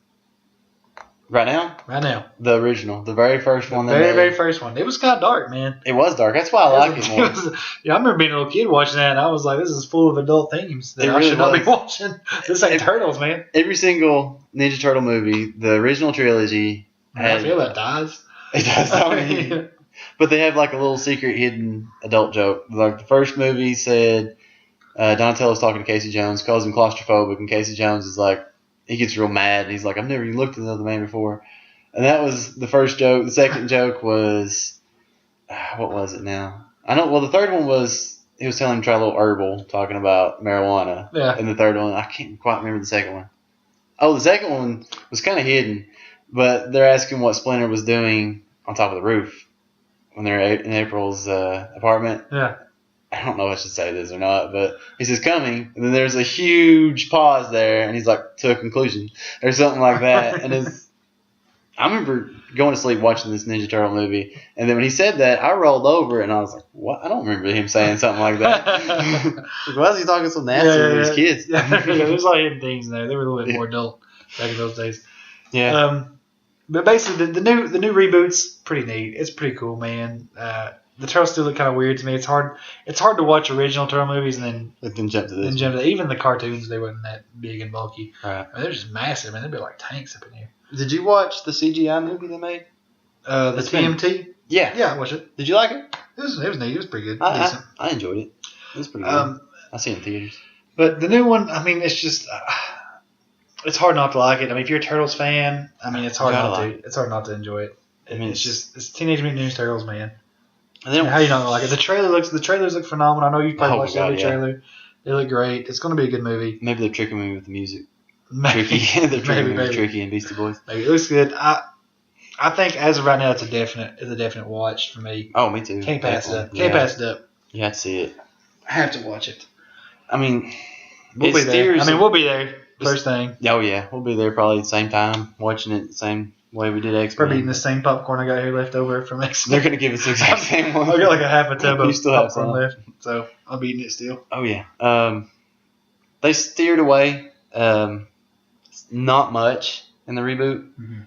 Right now? Right now. The original. The very first one. The very first one. It was kind of dark, man. It was dark. That's why I like it more. I remember being a little kid watching that, and I was like, this is full of adult themes that I should not be watching. This ain't Turtles, man. Every single Ninja Turtle movie, the original trilogy. I feel that dies. It does. But they have like a little secret hidden adult joke. Like the first movie said Donatello's talking to Casey Jones, calls him claustrophobic, and Casey Jones is like, he gets real mad, and he's like, I've never even looked at another man before. And that was the first joke. The second joke was, what was it now? The third one was, he was telling him to try a little herbal, talking about marijuana. Yeah. And the third one, I can't quite remember the second one. Oh, the second one was kind of hidden, but they're asking what Splinter was doing on top of the roof when they're in April's apartment. Yeah. I don't know if I should say this or not, but he says coming, and then there's a huge pause there, and he's like, to a conclusion, or something like that. And I remember going to sleep watching this Ninja Turtle movie, and then when he said that, I rolled over, and I was like, what? I don't remember him saying something like that. Like, why is he talking so nasty to his kids? Yeah, there's a lot of hidden things in there. They were a little bit more adult back in those days. Yeah. But basically, the new reboot's pretty neat. It's pretty cool, man. The Turtles still look kind of weird to me. It's hard to watch original Turtle movies and then jump to this. Even the cartoons, they weren't that big and bulky. Right. I mean, they're just massive, man. They'd be like tanks up in here. Did you watch the CGI movie they made? The TMT? Yeah. Yeah, I watched it. Did you like it? It was neat. It was pretty good. I enjoyed it. It was pretty good. I seen it in theaters. But the new one, I mean, it's just it's hard not to like it. I mean, if you're a Turtles fan, I mean, it's hard not to. It's hard not to enjoy it. I mean, it's Teenage Mutant Ninja Turtles, man. And how you not like it? The trailers look phenomenal. I know you've probably watched every trailer. They look great. It's going to be a good movie. Maybe they're tricking me with the music. Maybe. They're tricking me with Tricky and Beastie Boys. Maybe it looks good. I think as of right now, it's a definite watch for me. Oh, me too. Can't pass it up. Pass it up. You have to see it. I have to watch it. I mean, we'll be there. We'll be there. first thing. Oh yeah, we'll be there probably the same time, watching it the same way we did X-Men. Probably eating the same popcorn I got here left over from X-Men. They're gonna give us the exact same one. I got like a half a tub You of still have popcorn some. left, so I'll be eating it still. Oh yeah. They steered away. Not much in the reboot. Mm-hmm.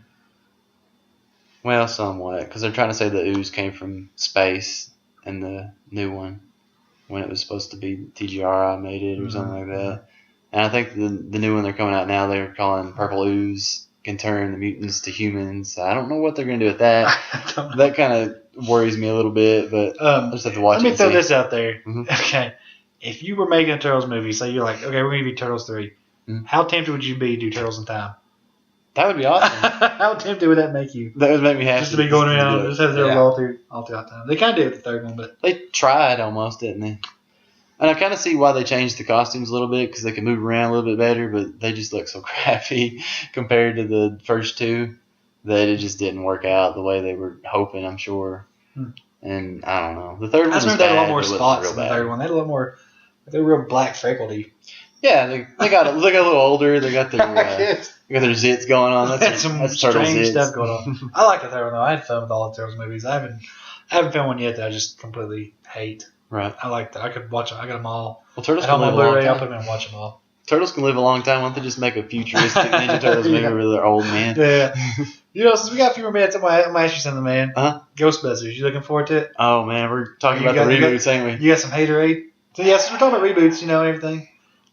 Well, somewhat, because they're trying to say the ooze came from space in the new one, when it was supposed to be TGRI made it or something like that. And I think the new one they're coming out now, they're calling purple ooze can turn the mutants to humans. I don't know what they're going to do with that. That kind of worries me a little bit, but I just have to watch it. Let me throw this out there. Mm-hmm. Okay. If you were making a Turtles movie, say you're like, okay, we're going to do Turtles 3. Mm-hmm. How tempted would you be to do Turtles in Time? That would be awesome. How tempted would that make you? That would make me happy. Just to be going around, just have Turtles Yeah. all throughout time. They kind of did with the third one, but They tried almost, didn't they? And I kind of see why they changed the costumes a little bit, because they can move around a little bit better, but they just look so crappy compared to the first two that it just didn't work out the way they were hoping, I'm sure. And I don't know. The third one I was just remember they had a lot bad, more but it wasn't spots real in the bad. third one. They had a lot more. They were real black faculty. Yeah, they got a little older. They got their zits going on. Had That's some turtle strange zits. stuff going on. I like the third one though. I had fun with all the Turtles movies. I haven't found one yet that I just completely hate. Right. I like that. I could watch them. I got them all. Well, turtles I have can my live a long Blu-ray. I'll put time. them in and watch them all. Turtles can live a long time. Why don't they just make a futuristic Ninja Turtles movie where they're old men? Yeah. You know, since we got a few more minutes, I'm gonna ask you something, man. Uh-huh. Ghostbusters. You looking forward to it? Oh man, we're talking You about the got- reboots, ain't we? You got some haterade? So yes, we're talking about reboots. You know everything.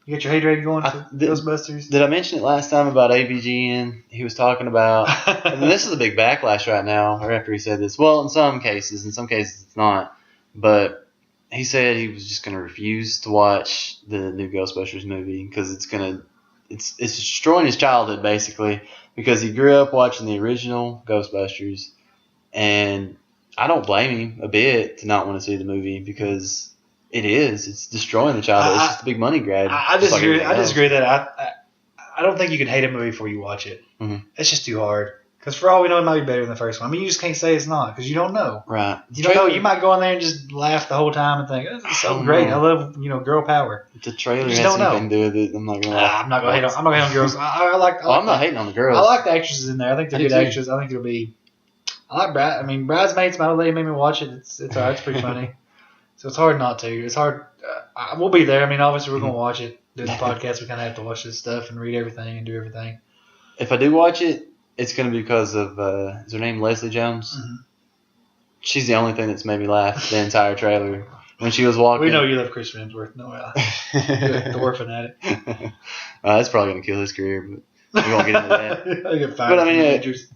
You got your haterade going I for did- Ghostbusters. Did I mention it last time about AVGN? He was talking about, and this is a big backlash right now, or after he said this. Well, in some cases it's not. But he said he was just going to refuse to watch the new Ghostbusters movie because it's destroying his childhood, basically, because he grew up watching the original Ghostbusters, and I don't blame him a bit to not want to see the movie because it's destroying the childhood. It's just a big money grab. I just like disagree. everything I else. disagree that I don't think you can hate a movie before you watch it. Mhm. It's just too hard. Because for all we know, it might be better than the first one. I mean, you just can't say it's not because you don't know. Right. You don't know. You might go in there and just laugh the whole time and think, "This is so great. I love girl power." The trailer You has just don't know. anything to do with it. I'm not gonna lie. I'm not gonna hate on. I'm not gonna hate on girls. I like. Oh, I'm not hating on the girls. I like the actresses in there. I think they're I do good too. actresses. I think it'll be. I like Brad. I mean, Bridesmaids. My old lady made me watch it. It's alright. It's pretty funny. So it's hard not to. It's hard. We'll be there. I mean, obviously we're gonna watch it. Doing the podcast, we kind of have to watch this stuff and read everything and do everything. If I do watch it, it's going to be because of, is her name Leslie Jones? Mhm. She's the only thing that's made me laugh the entire trailer. When she was walking. We know you love Chris Hemsworth. No, the Thor fanatic. That's probably going to kill his career, but we won't get into that. I get fired But I from mean, the yeah. Avengers.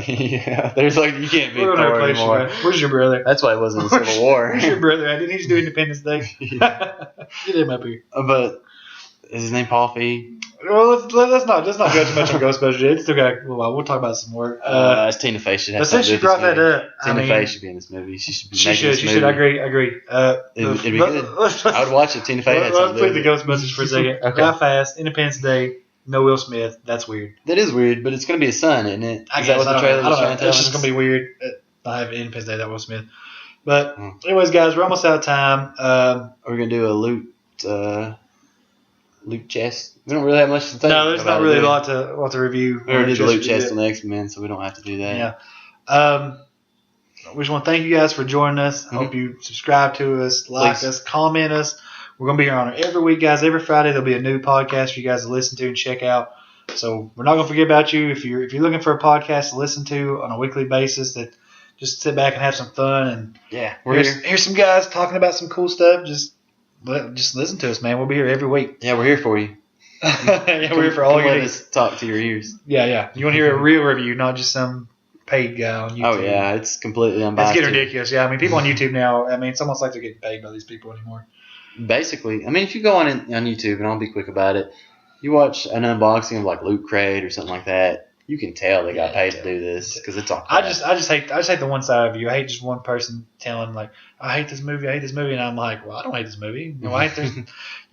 Yeah, there's like, you can't beat We're gonna Thor replace you, anymore. man. Where's your brother? That's why it wasn't in Civil War. Where's your brother? Didn't he just do Independence Day? Get him up here. But is his name Paul Feig? Well, let's not go too much on Ghostbusters. It's still got. Well, we'll talk about some more. It's Tina Fey should have But since something you to do with brought this that movie. up, I Tina mean, Fey should be in this movie. She should be she making should. this She movie. should. I agree. It'd be good. I would watch it. Tina Fey had Let's something to play do the with it. Ghostbusters for a second. Okay. Drive fast. Independence Day. No Will Smith. That's weird. That is weird, but it's going to be his son, isn't it? Is that what the trailer is trying to tell It's us? just gonna be weird. I have Independence Day. That Will Smith. But anyways, guys, we're almost out of time. We're going to do a loot chest. We don't really have much to think No, there's about not really it, a lot to review. We already did the loot Just- chest on the X-Men, so we don't have to do that. Yeah. We just want to thank you guys for joining us. I hope you subscribe to us, like Please. us, comment us. We're going to be here on every week, guys. Every Friday there'll be a new podcast for you guys to listen to and check out. So we're not going to forget about you. If you're looking for a podcast to listen to on a weekly basis, that just sit back and have some fun and Yeah, we're here. here's some guys talking about some cool stuff. Just listen to us, man. We'll be here every week. Yeah, we're here for you. Yeah, we're here for all Come your let needs. us talk to your ears. Yeah. You want to hear a real review, not just some paid guy on YouTube. Oh, yeah, it's completely It's unbiased. getting ridiculous. Yeah, I mean, people on YouTube now, I mean, it's almost like they're getting paid by these people anymore. Basically, I mean, if you go on YouTube, and I'll be quick about it, you watch an unboxing of like Loot Crate or something like that, you can tell they got paid to do this because it's all I crap. just hate the one side of you. I hate just one person telling like, I hate this movie, and I'm like, well, I don't hate this movie. No, I hate this.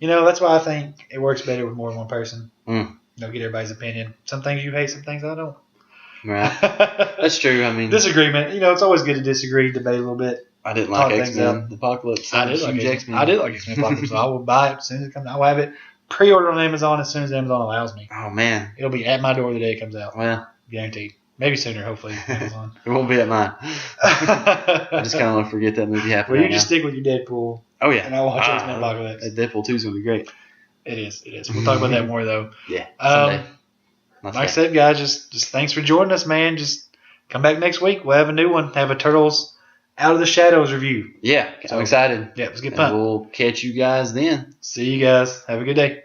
That's why I think it works better with more than one person. Get everybody's opinion. Some things you hate, some things I don't. Right. That's true. I mean, Disagreement. It's always good to disagree, debate a little bit. I didn't talk like things X-Men Apocalypse. I did like Huge X-Men. I did like X-Men Apocalypse, so I will buy it as soon as it comes out. I'll have it pre-order on Amazon as soon as Amazon allows me. Oh man. It'll be at my door the day it comes out. Well, Guaranteed. Maybe sooner, hopefully. Amazon. it won't be at mine. I just kind of want to forget that movie happened. Well, you right just now. stick with your Deadpool. Oh yeah. And I'll watch X-Men Apocalypse. Deadpool 2 is gonna be great. It is. It is. We'll talk about that more though. Yeah. Someday. Like I said, guys, just thanks for joining us, man. Just come back next week. We'll have a new one. Have a Turtles Out of the Shadows review. Yeah. So I'm excited. Yeah, it was good And fun. we'll catch you guys then. See you guys. Have a good day.